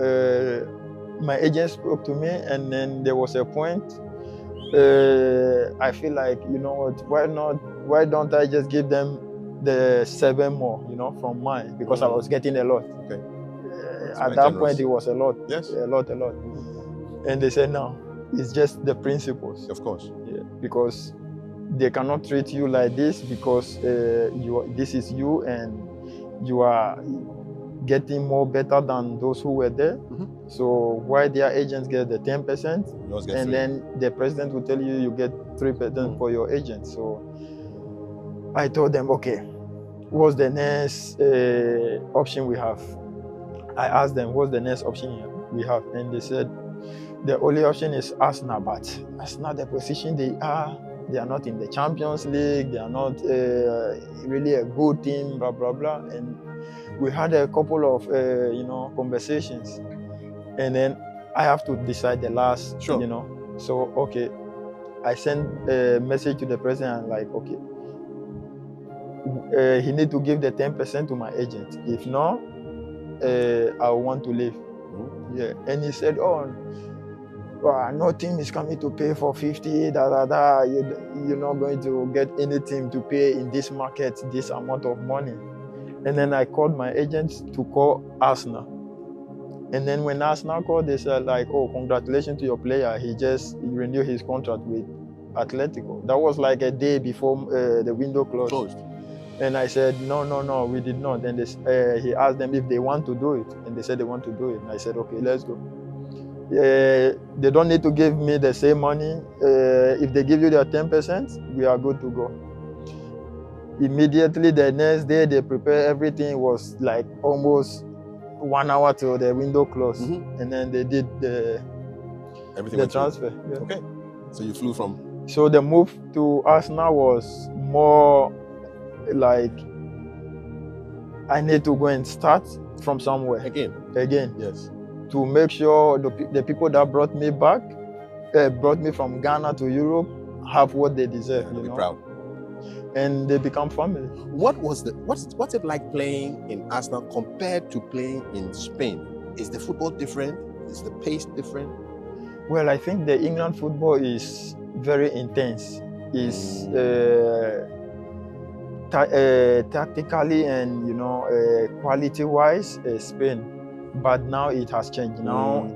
my agent spoke to me, and then there was a point. I feel like, you know what? Why don't I just give them the 7 more? From mine, because I was getting a lot. Okay. At that point, it was a lot. Yes. A lot. And they said, no, it's just the principles. Of course. Yeah, because they cannot treat you like this, because this is you, and you are getting more better than those who were there. So why their agents get the 10%, and then the president will tell you get 3% for your agent. So I told them, okay, what's the next option we have? I asked them, what's the next option we have? And they said, the only option is Arsenal, but that's not the position they are. They are not in the Champions League. They are not really a good team, blah, blah, blah. And we had a couple of, conversations. And then I have to decide the last, So, okay, I sent a message to the president, like, okay, he need to give the 10% to my agent. If not, I want to leave. Yeah. And he said, oh, no team is coming to pay for 50, You're not going to get any team to pay in this market this amount of money. And then I called my agent to call Arsenal. And then when Arsenal called, they said, like, oh, congratulations to your player. He just renewed his contract with Atletico. That was like a day before the window closed. And I said, no, we did not. And he asked them if they want to do it. And they said they want to do it. And I said, okay, let's go. They don't need to give me the same money. If they give you their 10%, we are good to go. Immediately the next day, they prepare everything. It was like almost 1 hour till the window closed. And then they did the transfer. Yeah. Okay. So you flew from... So the move to Arsenal was more like I need to go and start from somewhere. Again. Yes. To make sure the people that brought me back, brought me from Ghana to Europe, have what they deserve. Be proud. And they become family. What's it like playing in Arsenal compared to playing in Spain? Is the football different? Is the pace different? Well, I think the England football is very intense. It's tactically and quality-wise, Spain. But now it has changed. Now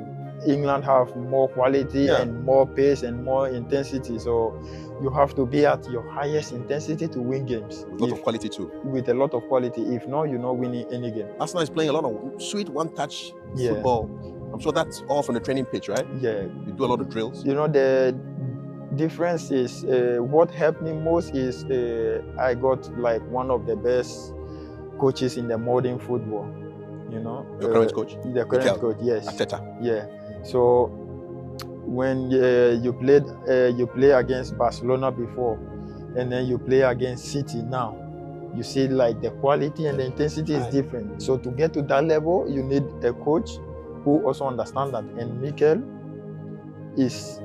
England have more quality and more pace and more intensity. So you have to be at your highest intensity to win games. With a lot of quality too. With a lot of quality. If not, you're not winning any game. Arsenal is playing a lot of sweet one-touch football. I'm sure that's all from the training pitch, right? Yeah. You do a lot of drills. The difference is, what helped me most is I got like one of the best coaches in the modern football. Your current coach? The current coach, yes. Arteta. Yeah. So when you play against Barcelona before, and then you play against City now, you see like the quality and the intensity is different. So to get to that level, you need a coach who also understands that. And Mikel is,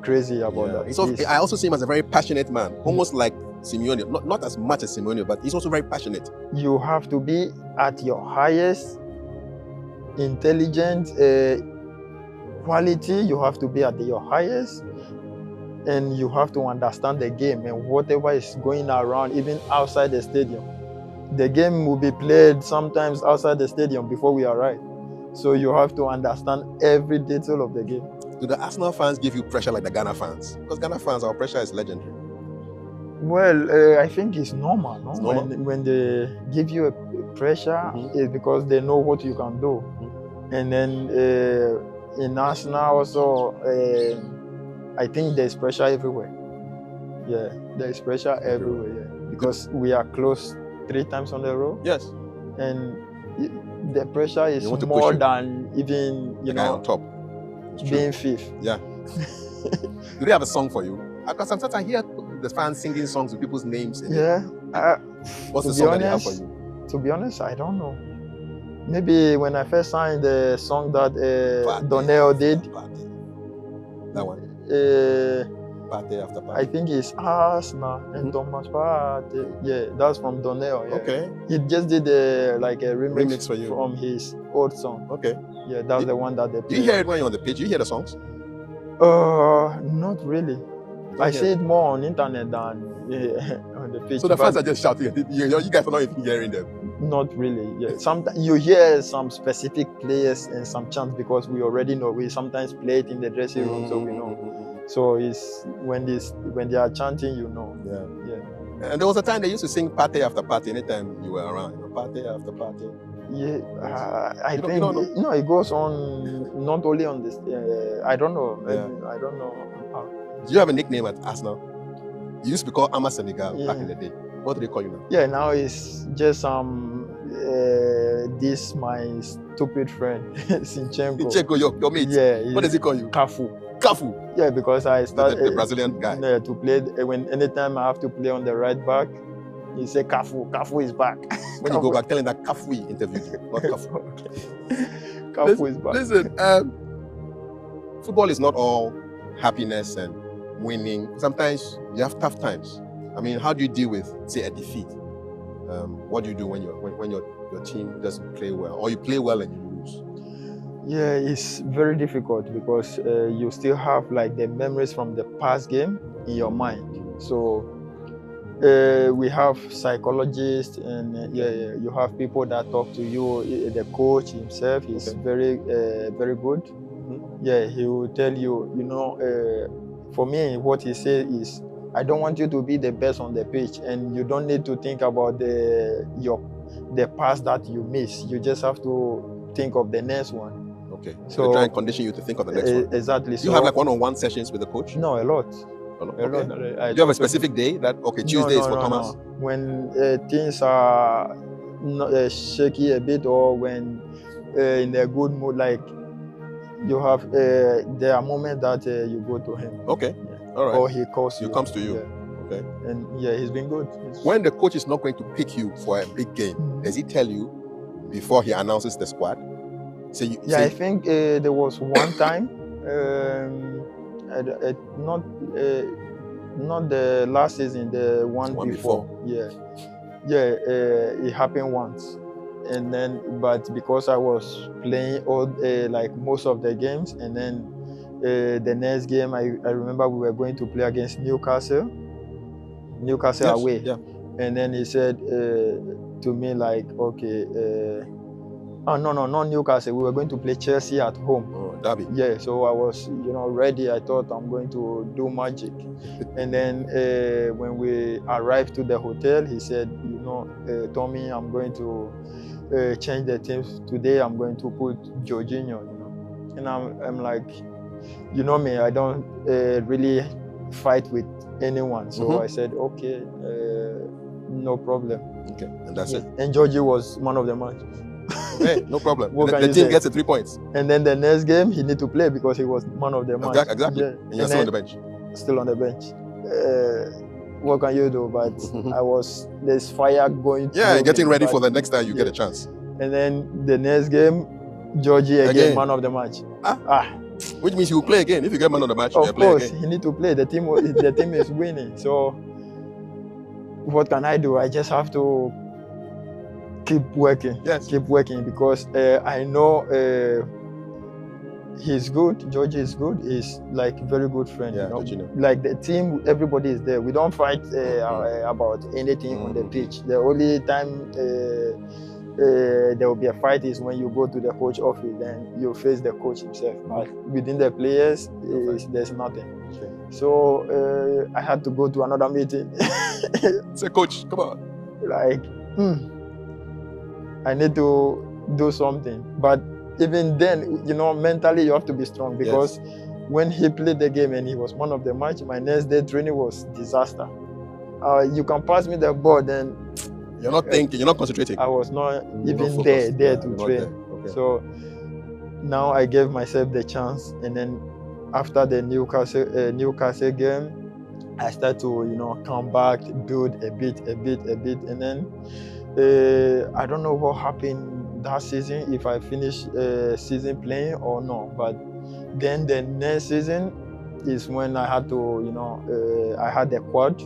crazy about that. So I also see him as a very passionate man, almost like Simeone, not as much as Simeone, but he's also very passionate. You have to be at your highest intelligent quality. You have to be at your highest, and you have to understand the game and whatever is going around, even outside the stadium. The game will be played sometimes outside the stadium before we arrive. So you have to understand every detail of the game. Do the Arsenal fans give you pressure like the Ghana fans? Because Ghana fans, our pressure is legendary. Well, I think it's normal. No? It's normal. When they give you a pressure, it's because they know what you can do. And then in Arsenal also, I think there's pressure everywhere. Yeah, there's pressure everywhere. Yeah. Because we are close 3 times on the road. Yes. And the pressure is more than even, on top. Being fifth. Yeah. Do they have a song for you? Because sometimes I hear the fans singing songs with people's names in it. What's the song that they have for you? To be honest, I don't know. Maybe when I first signed the song that Donnell did. That one? Partey after Partey. I think it's Arsenal and Thomas Partey. Yeah, that's from Donnell. Yeah. Okay. He just did like a remix for you from his old song. Okay. Yeah, that's the one that they play. Do you hear it when you're on the pitch? Do you hear the songs? Not really. I see it more on internet than on the pitch. So the fans are just shouting. You guys are not even hearing them. Not really. Yeah. Sometimes you hear some specific players and some chants because we already know. We sometimes play it in the dressing room, so we know. So it's when they are chanting, you know. Yeah. Yeah. And there was a time they used to sing Partey after Partey anytime you were around. You know, Partey after Partey. Yeah, I You think don't know? no, it goes on not only on this. I don't know. Yeah. I don't know. Do you have a nickname at Arsenal? You used to be called Ama Senegal back Yeah. in the day. What do they call you now? Yeah, now it's just this my stupid friend Sinchenko. Sinchenko, your mate. Yeah. What does he call you? Cafu. Cafu. Yeah, because I started the Brazilian guy. to play when anytime I have to play on the right back, he say Cafu. Cafu is back. When you go back, tell him that Cafu interviewed you, not Cafu. Cafu is back. Listen, football is not all happiness and winning. Sometimes you have tough times. I mean, how do you deal with, say, a defeat? What do you do when your team doesn't play well, or you play well and you lose? Yeah, it's very difficult because you still have like the memories from the past game in your mind. So we have psychologists and you have people that talk to you. The coach himself is very good. Mm-hmm. Yeah, he will tell you, you know, for me, what he says is, I don't want you to be the best on the pitch, and you don't need to think about the pass that you miss. You just have to think of the next one. Okay. So they try and condition you to think of the next one. Exactly. Do you have like one-on-one sessions with the coach? No, a lot. A lot. Do you have a specific day that Tuesday is for Thomas? No. When things are shaky a bit, or when in a good mood, like you have there are moments that you go to him. Okay. Yeah. All right. Or he calls you. He comes to you. Yeah. Okay. And yeah, he's been good. When the coach is not going to pick you for a big game, does he tell you before he announces the squad? I think there was one time, not the last season, the one before. Yeah, it happened once, and then but because I was playing all like most of the games, and then the next game I remember we were going to play against Newcastle away, and then he said to me like, okay. Oh, no, not Newcastle. We were going to play Chelsea at home. Oh, derby. Yeah, so I was, ready. I thought I'm going to do magic. And then when we arrived to the hotel, he said, Tommy, I'm going to change the teams today. I'm going to put Jorginho, And I'm like, you know me, I don't really fight with anyone. So I said, okay, no problem. Okay, and that's it. And Georgie was man of the match. Hey, no problem. The team gets the 3 points. And then the next game, he need to play because he was man of the match. Exactly. Yeah. And you're still on the bench. Still on the bench. What can you do? But there's fire going. Yeah, getting ready for the next time you get a chance. And then the next game, Georgie again man of the match. Which means he will play again. If you get man of the match, of course, he need to play. The team is winning. So what can I do? I just have to keep working. Yes. Keep working because I know he's good. Georgie is good. He's like very good friend. Yeah, Like the team, everybody is there. We don't fight about anything on the pitch. The only time there will be a fight is when you go to the coach office, then you face the coach himself. But within the players, there's nothing. Okay. So I had to go to another meeting. Say, coach, come on. Like, I need to do something. But even then, mentally you have to be strong because when he played the game and he was man of the match, my next day training was disaster. You can pass me the ball, then you're not thinking, you're not concentrating. I was not even there to train. Okay. So now I gave myself the chance, and then after the Newcastle game, I started to come back, build a bit, and then I don't know what happened that season, if I finished season playing or not. But then the next season is when I had to, I had the quad.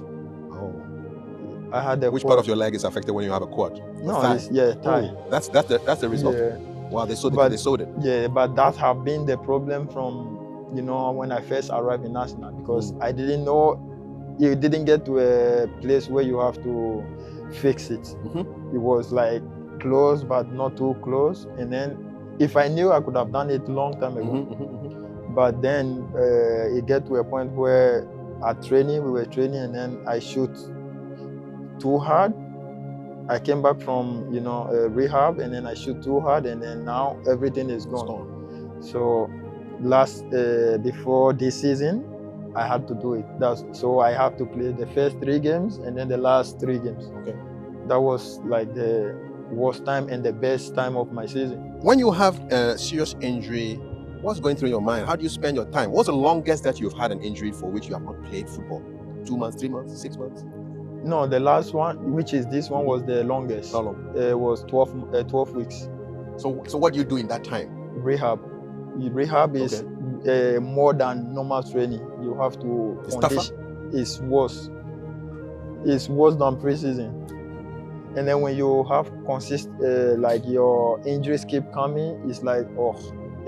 I had the Which part of your leg is affected when you have a quad? No, thigh. Thigh. Oh, that's the result. Yeah. Wow, they sewed it. Yeah, but that have been the problem from when I first arrived in Arsenal, because I didn't know. You didn't get to a place where you have to fix it. It was like close, but not too close. And then if I knew, I could have done it long time ago. But then it get to a point where at training, we were training, and then I shoot too hard. I came back from rehab, and then I shoot too hard, and then now everything is gone. So before this season, I had to do it. So I have to play the first 3 games and then the last 3 games. Okay. That was like the worst time and the best time of my season. When you have a serious injury, what's going through your mind? How do you spend your time? What's the longest that you've had an injury for which you have not played football? 2 months, 3 months, 6 months? No, the last one, which is this one, was the longest. How long? It was 12 weeks. So what do you do in that time? Rehab. Rehab is more than normal training. You have to. It's tougher? It's worse. It's worse than pre-season. And then when you have like your injuries keep coming, it's like,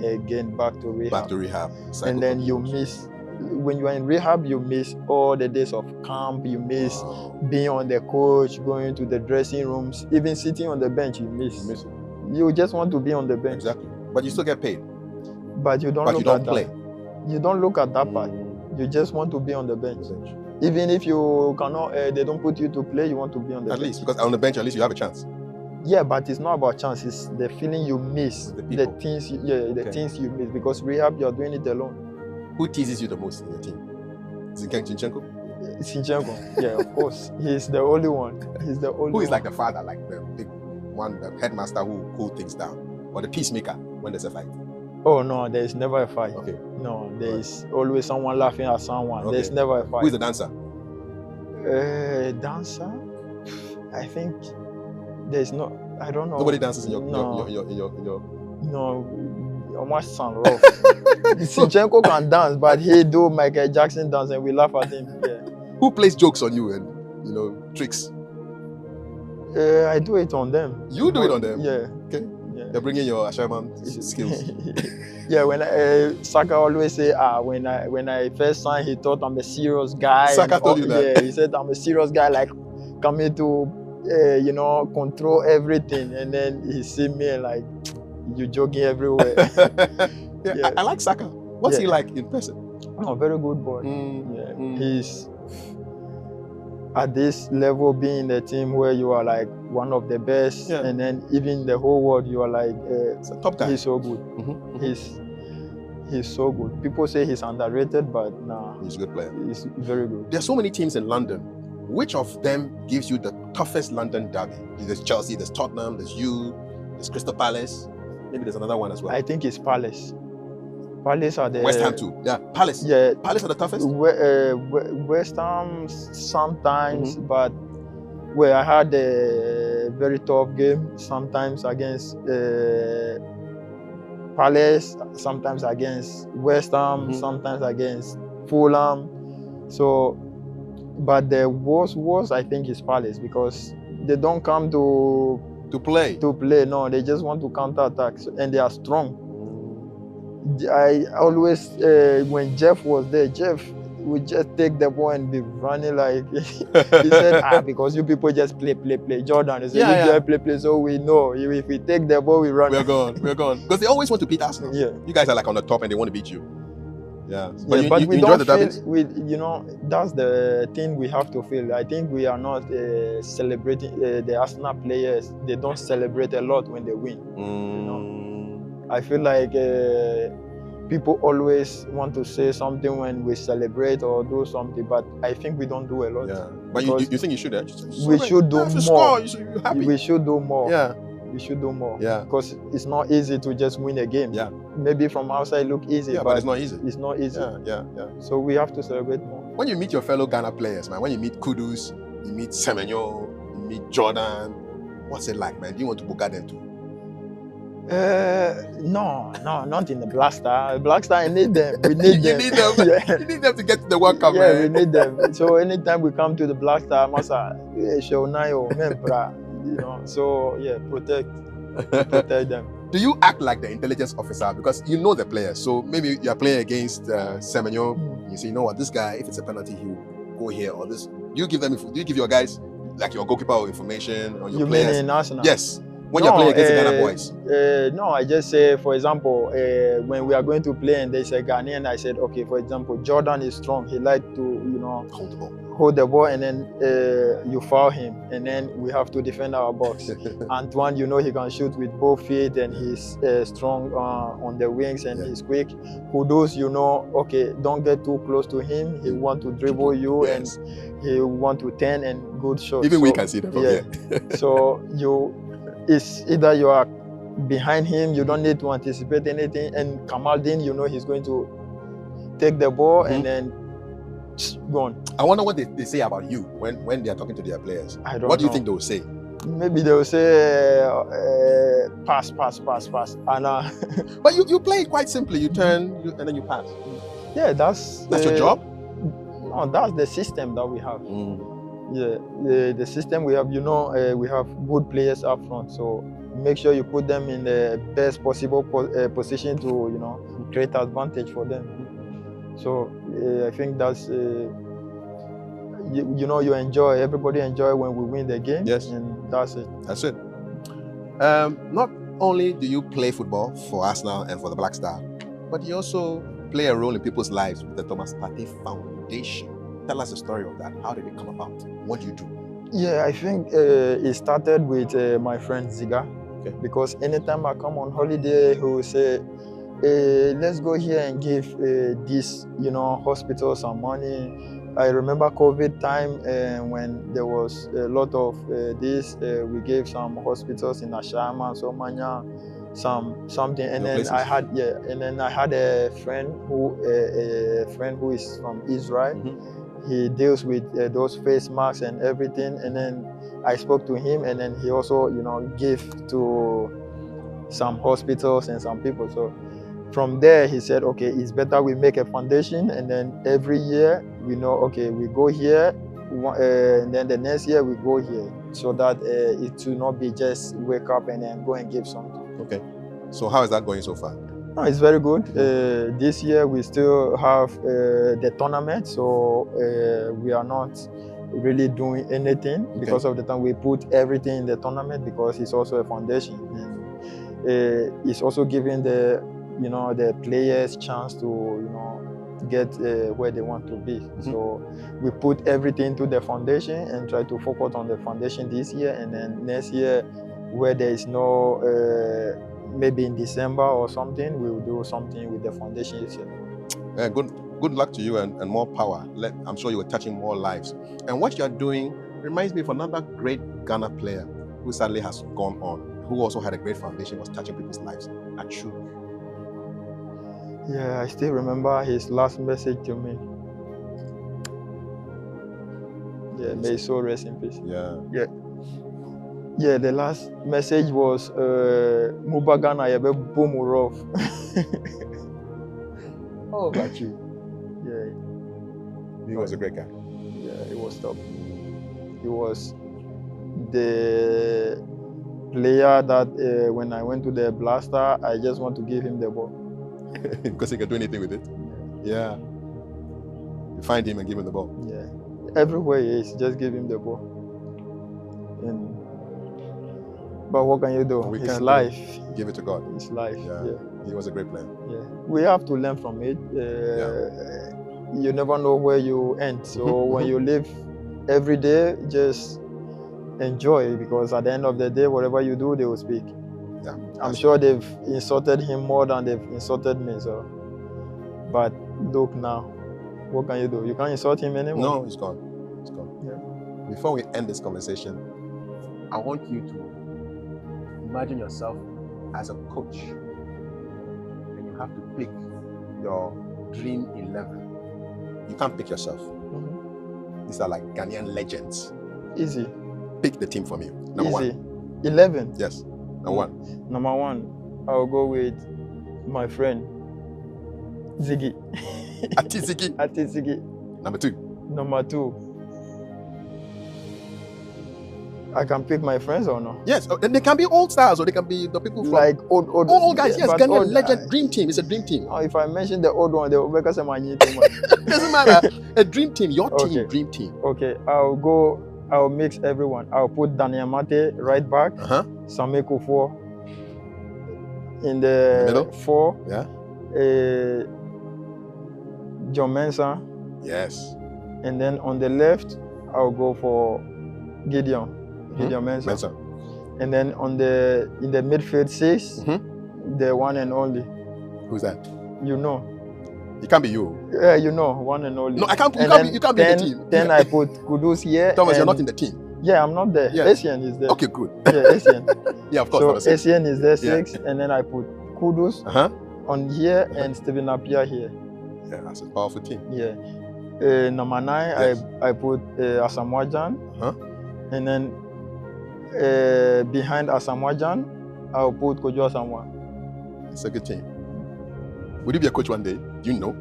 again, back to rehab. Back to rehab. And then you miss. When you are in rehab, you miss all the days of camp. You miss being on the coach, going to the dressing rooms, even sitting on the bench. You miss. You just want to be on the bench. Exactly. But you still get paid. But you don't. But you don't play. You don't look at that part. You just want to be on the bench. Even if you cannot, they don't put you to play. You want to be on the bench. At least, because on the bench, at least you have a chance. Yeah, but it's not about chance. It's the feeling you miss. The things you miss. Because rehab, you're doing it alone. Who teases you the most in your team? Zinchenko? Zinchenko, yeah, of course. He's the only one. He's the only one. Who is like the father, like the big one, the headmaster who cool things down? Or the peacemaker when there's a fight? Oh, no, there's never a fight. Okay. No, there's always someone laughing at someone. Okay. There's never a fight. Who is the dancer? Dancer? I think there's no, I don't know. Nobody dances in your No, almost sound rough. Zinchenko can dance, but he do Michael Jackson dance and we laugh at him. Yeah. Who plays jokes on you and tricks? I do it on them. You do it on them? Yeah. Okay. Yeah. They're bringing your Asherman skills. Yeah, when Saka always say, when I first signed, he thought I'm a serious guy. Saka told you that? Yeah, he said I'm a serious guy, like coming to, control everything. And then he see me like, you jogging everywhere. Yeah. I like Saka. What's he like in person? Oh, very good boy. He's at this level, being in the team where you are like one of the best, and then even the whole world, you are like a top guy. He's so good. He's so good. People say he's underrated, but nah, he's a good player. He's very good. There are so many teams in London. Which of them gives you the toughest London derby? There's Chelsea, there's Tottenham, there's Crystal Palace. Maybe there's another one as well. I think it's Palace. Palace are the West Ham too. Yeah, Palace. Yeah, Palace are the toughest. West Ham sometimes, but I had a very tough game. Sometimes against Palace, sometimes against West Ham, sometimes against Fulham. So, but the worst I think is Palace, because they don't come to play. No, they just want to counter attack, and they are strong. I always, when Jeff was there, Jeff would just take the ball and be running like, he said, because you people just play. Jordan is play, so we know if we take the ball, we run. We're gone. Because they always want to beat Arsenal. Yeah. You guys are like on the top and they want to beat you. Yeah. But we don't feel, that's the thing we have to feel. I think we are not celebrating the Arsenal players. They don't celebrate a lot when they win. I feel like people always want to say something when we celebrate or do something, but I think we don't do a lot. Yeah. But you think you should? We should do more. You're happy. We should do more. Yeah. We should do more. Yeah. Because it's not easy to just win a game. Yeah. Maybe from outside look easy, but it's not easy. It's not easy. Yeah. So we have to celebrate more. When you meet your fellow Ghana players, man, when you meet Kudus, you meet Semenyo, you meet Jordan, what's it like, man? Do you want to book them too? No, not in the Blackstar. Blackstar, I need them. We need them. You need them. Yeah. You need them to get to the World Cup, man. Yeah, we need them. So anytime we come to the Blackstar, Masa, show nayo, membra, So yeah, protect them. Do you act like the intelligence officer because you know the players? So maybe you are playing against Semenyo. You say, you know what, this guy, if it's a penalty, he will go here or this. Do you give your guys like your goalkeeper information or your players? You mean in Arsenal? Yes. when you're playing against the Ghana boys? No, I just say, for example, when we are going to play and there's a Ghanaian, I said, okay, for example, Jordan is strong. He like to, you know, hold the ball, and then you foul him, and then we have to defend our box. Antoine, you know, he can shoot with both feet, and he's strong on the wings, and he's quick. Kudus, you know, okay, don't get too close to him. He want to dribble you, and he want to turn and good shot. Even we can see that from here. So it's either you are behind him, you don't need to anticipate anything, and Kamaldeen, you know, he's going to take the ball and then gone. I wonder what they say about you when they are talking to their players. I don't know. What do you think they will say? Maybe they will say pass, and but you play it quite simply. You turn and then you pass. Yeah, that's your job. No, that's the system that we have. Yeah, the system we have. You know, we have good players up front, so make sure you put them in the best possible position to, you know, create advantage for them. So I think that's you know, you enjoy. Everybody enjoy when we win the game. Yes, and that's it. That's it. Not only do you play football for Arsenal and for the Black Star, but you also play a role in people's lives with the Teye Partey Foundation. Tell us the story of that. How did it come about? What do you do? Yeah, I think it started with my friend Ziga. Okay. Because anytime I come on holiday, he will say, let's go here and give this, you know, hospital some money. I remember COVID time when there was a lot of this. We gave some hospitals in Ashama, Somanya, something, and then I had a friend who is from Israel. He deals with those face masks and everything, and then I spoke to him, and then he also, you know, gave to some hospitals and some people. So from there, he said, okay, it's better we make a foundation, and then every year we know, okay, we go here, and then the next year we go here, so that it will not be just wake up and then go and give something. Okay. So how is that going so far? No, it's very good. This year we still have the tournament, so we are not really doing anything because of the time. We put everything in the tournament because it's also a foundation, and it's also giving the, you know, the players chance to, you know, get where they want to be. So we put everything to the foundation and try to focus on the foundation this year, and then next year, where there is no maybe in December or something, we will do something with the foundation itself. Yeah, good luck to you and more power. I'm sure you are touching more lives. And what you are doing reminds me of another great Ghana player who sadly has gone on, who also had a great foundation, was touching people's lives. Achu. Yeah, I still remember his last message to me. Yeah, may his soul rest in peace. Yeah, the last message was Mubagana Yabe Bumurov. Oh, got you. Yeah. He was a great guy. Yeah, he was top. He was the player that when I went to the Blaster, I just want to give him the ball. Because he can do anything with it. Yeah. You find him and give him the ball. Yeah. Everywhere he is, just give him the ball. But what can you do? It's life. Give it to God. It's life. Yeah. He was a great player. Yeah. We have to learn from it. You never know where you end. So when you live every day, just enjoy, because at the end of the day, whatever you do, they will speak. Yeah. I'm sure they've insulted him more than they've insulted me. So, but look now, what can you do? You can't insult him anymore. No, he's gone. He's gone. Yeah. Before we end this conversation, I want you to imagine yourself as a coach, and you have to pick your dream 11. You can't pick yourself. These are like Ghanaian legends. Easy. Pick the team for me. Number Easy. one. 11. Yes. Number one. Number one, I'll go with my friend Ziggy. Ati Ziggy. Ati Ziggy. Number two. Number two, I can pick my friends or no? Yes, they can be old stars or they can be the people from like old guys. Yes, Ghanaian legend, dream team. It's a dream team. Oh, if I mention the old one, they will make us a money too much. Doesn't matter. A dream team, your team, dream team. Okay, I'll go I'll mix everyone. I'll put Daniel Mate right back, Same Kufo in the middle? 4. Yeah. John Mensah. Yes. And then on the left, I'll go for Gideon Mensah. And then in the midfield 6, the one and only. Who's that? You know. It can't be you. Yeah, you know, one and only. No, I can't. You can't be in the team. Then I put Kudus here. Thomas, you're not in the team. Yeah, I'm not there. Yeah. Asian is there. Okay, good. Yeah, Asian. Yeah, of course. So Asian is there 6, and then I put Kudus on here and Steven Appiah here. Yeah, that's a powerful team. Yeah. Number 9, yes. I put Asamoah Gyan. And then behind Asamoah Gyan, I'll put Kojo Asamoah. It's a good team. Will you be a coach one day? Do you know?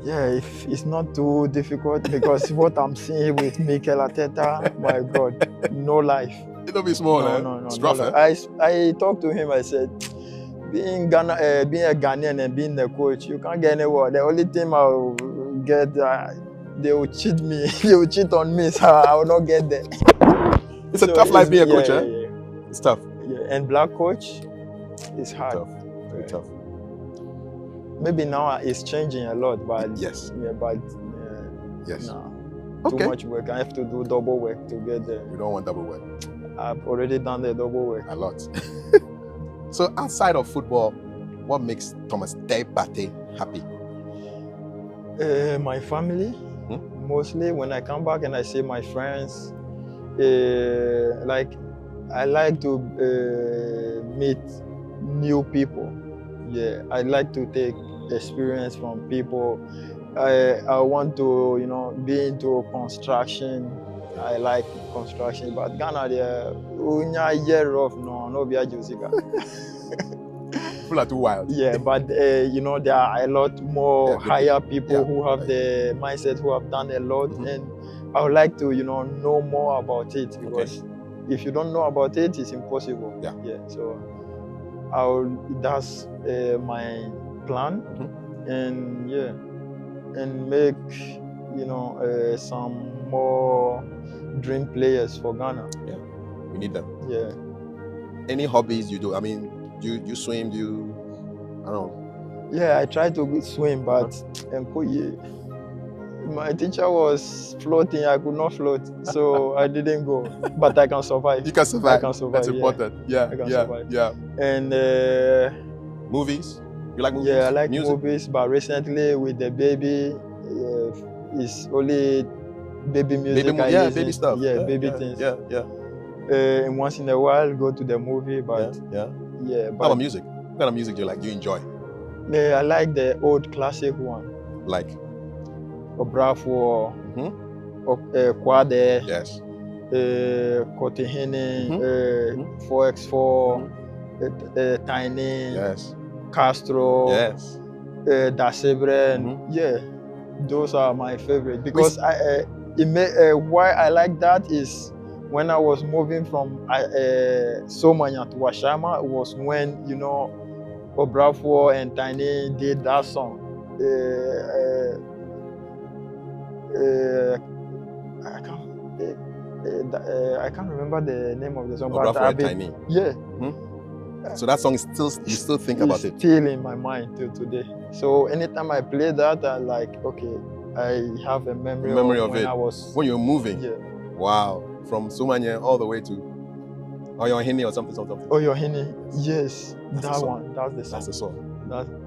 Yeah, if it's not too difficult, because what I'm seeing with Mikel Arteta, my God, no life. It'll be small, no. It's rough, no. I talked to him, I said, being a Ghanaian and being the coach, you can't get anywhere. The only thing I'll get, they will cheat me. They will cheat on me, so I will not get there. It's a tough life being a coach, yeah. It's tough. Yeah, and black coach, it's hard. Tough. Very tough. Maybe now it's changing a lot, but yes. Yeah, but yes. No. Okay. Too much work. I have to do double work to get there. You don't want double work. I've already done the double work. A lot. So outside of football, what makes Thomas Teye Partey happy? My family, mostly. When I come back and I see my friends, like I like to meet new people. Yeah, I like to take experience from people. I want to, be into construction. I like construction, but Ghana, they're rough. No, be a Josica. People are too wild. Yeah, but there are a lot more higher people who have the mindset, who have done a lot, and I would like to, know more about it, because if you don't know about it, it's impossible. Yeah. So that's my plan, and make some more dream players for Ghana. Yeah, we need them. Yeah. Any hobbies you do? I mean, you swim? I don't know. Yeah, I tried to swim, but my teacher was floating. I could not float, so I didn't go. But I can survive. You can survive. I can survive. That's important. Yeah, I can survive. Yeah. And movies? You like movies? Yeah, I like music? movies, but recently with the baby, it's only baby music. Baby stuff. Yeah, baby things. Yeah. And once in a while, go to the movie. But yeah. But how about music? What kind of music do you like? Do you enjoy? I like the old classic one. Like? Obrafo, Kwade, yes. Kotihini, 4x4, Tiny, yes. Castro, yes. Dasebre. Yeah, those are my favorite, because why I like that is when I was moving from Somanya to Washama, it was when Obrafo and Tiny did that song. I can't remember the name of the song. Obrafo and Tiny. Yeah. So that song is you still think about it? Still in my mind till today. So anytime I play that, I like, okay, I have a memory of when it. When you're moving? Yeah. Wow. From Sumanya all the way to Oyohini or something. Oyohini, yes. That one. That's the song. That's the song.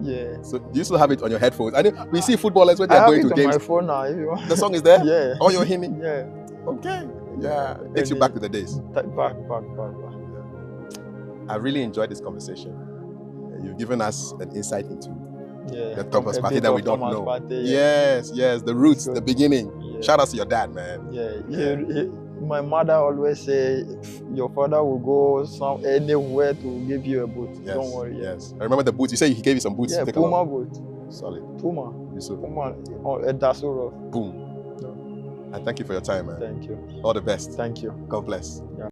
Yeah. So do you still have it on your headphones? I know we see footballers when they're going to games. I have it on my phone now. If you want. The song is there? Yeah. Oyohini? Yeah. Okay. Yeah. Takes you back to the days. Back. I really enjoyed this conversation. You've given us an insight into the Thomas Partey that we don't know. Partey, yes, the roots, the beginning. Yeah. Shout out to your dad, man. Yeah. My mother always say, your father will go anywhere to give you a boot. Yes, don't worry. Yes. I remember the boots. You said he gave you some boots. Yeah, to take Puma along. boot. Solid. Puma. That's so rough. Boom. And thank you for your time, man. Thank you. All the best. Thank you. God bless. Yeah.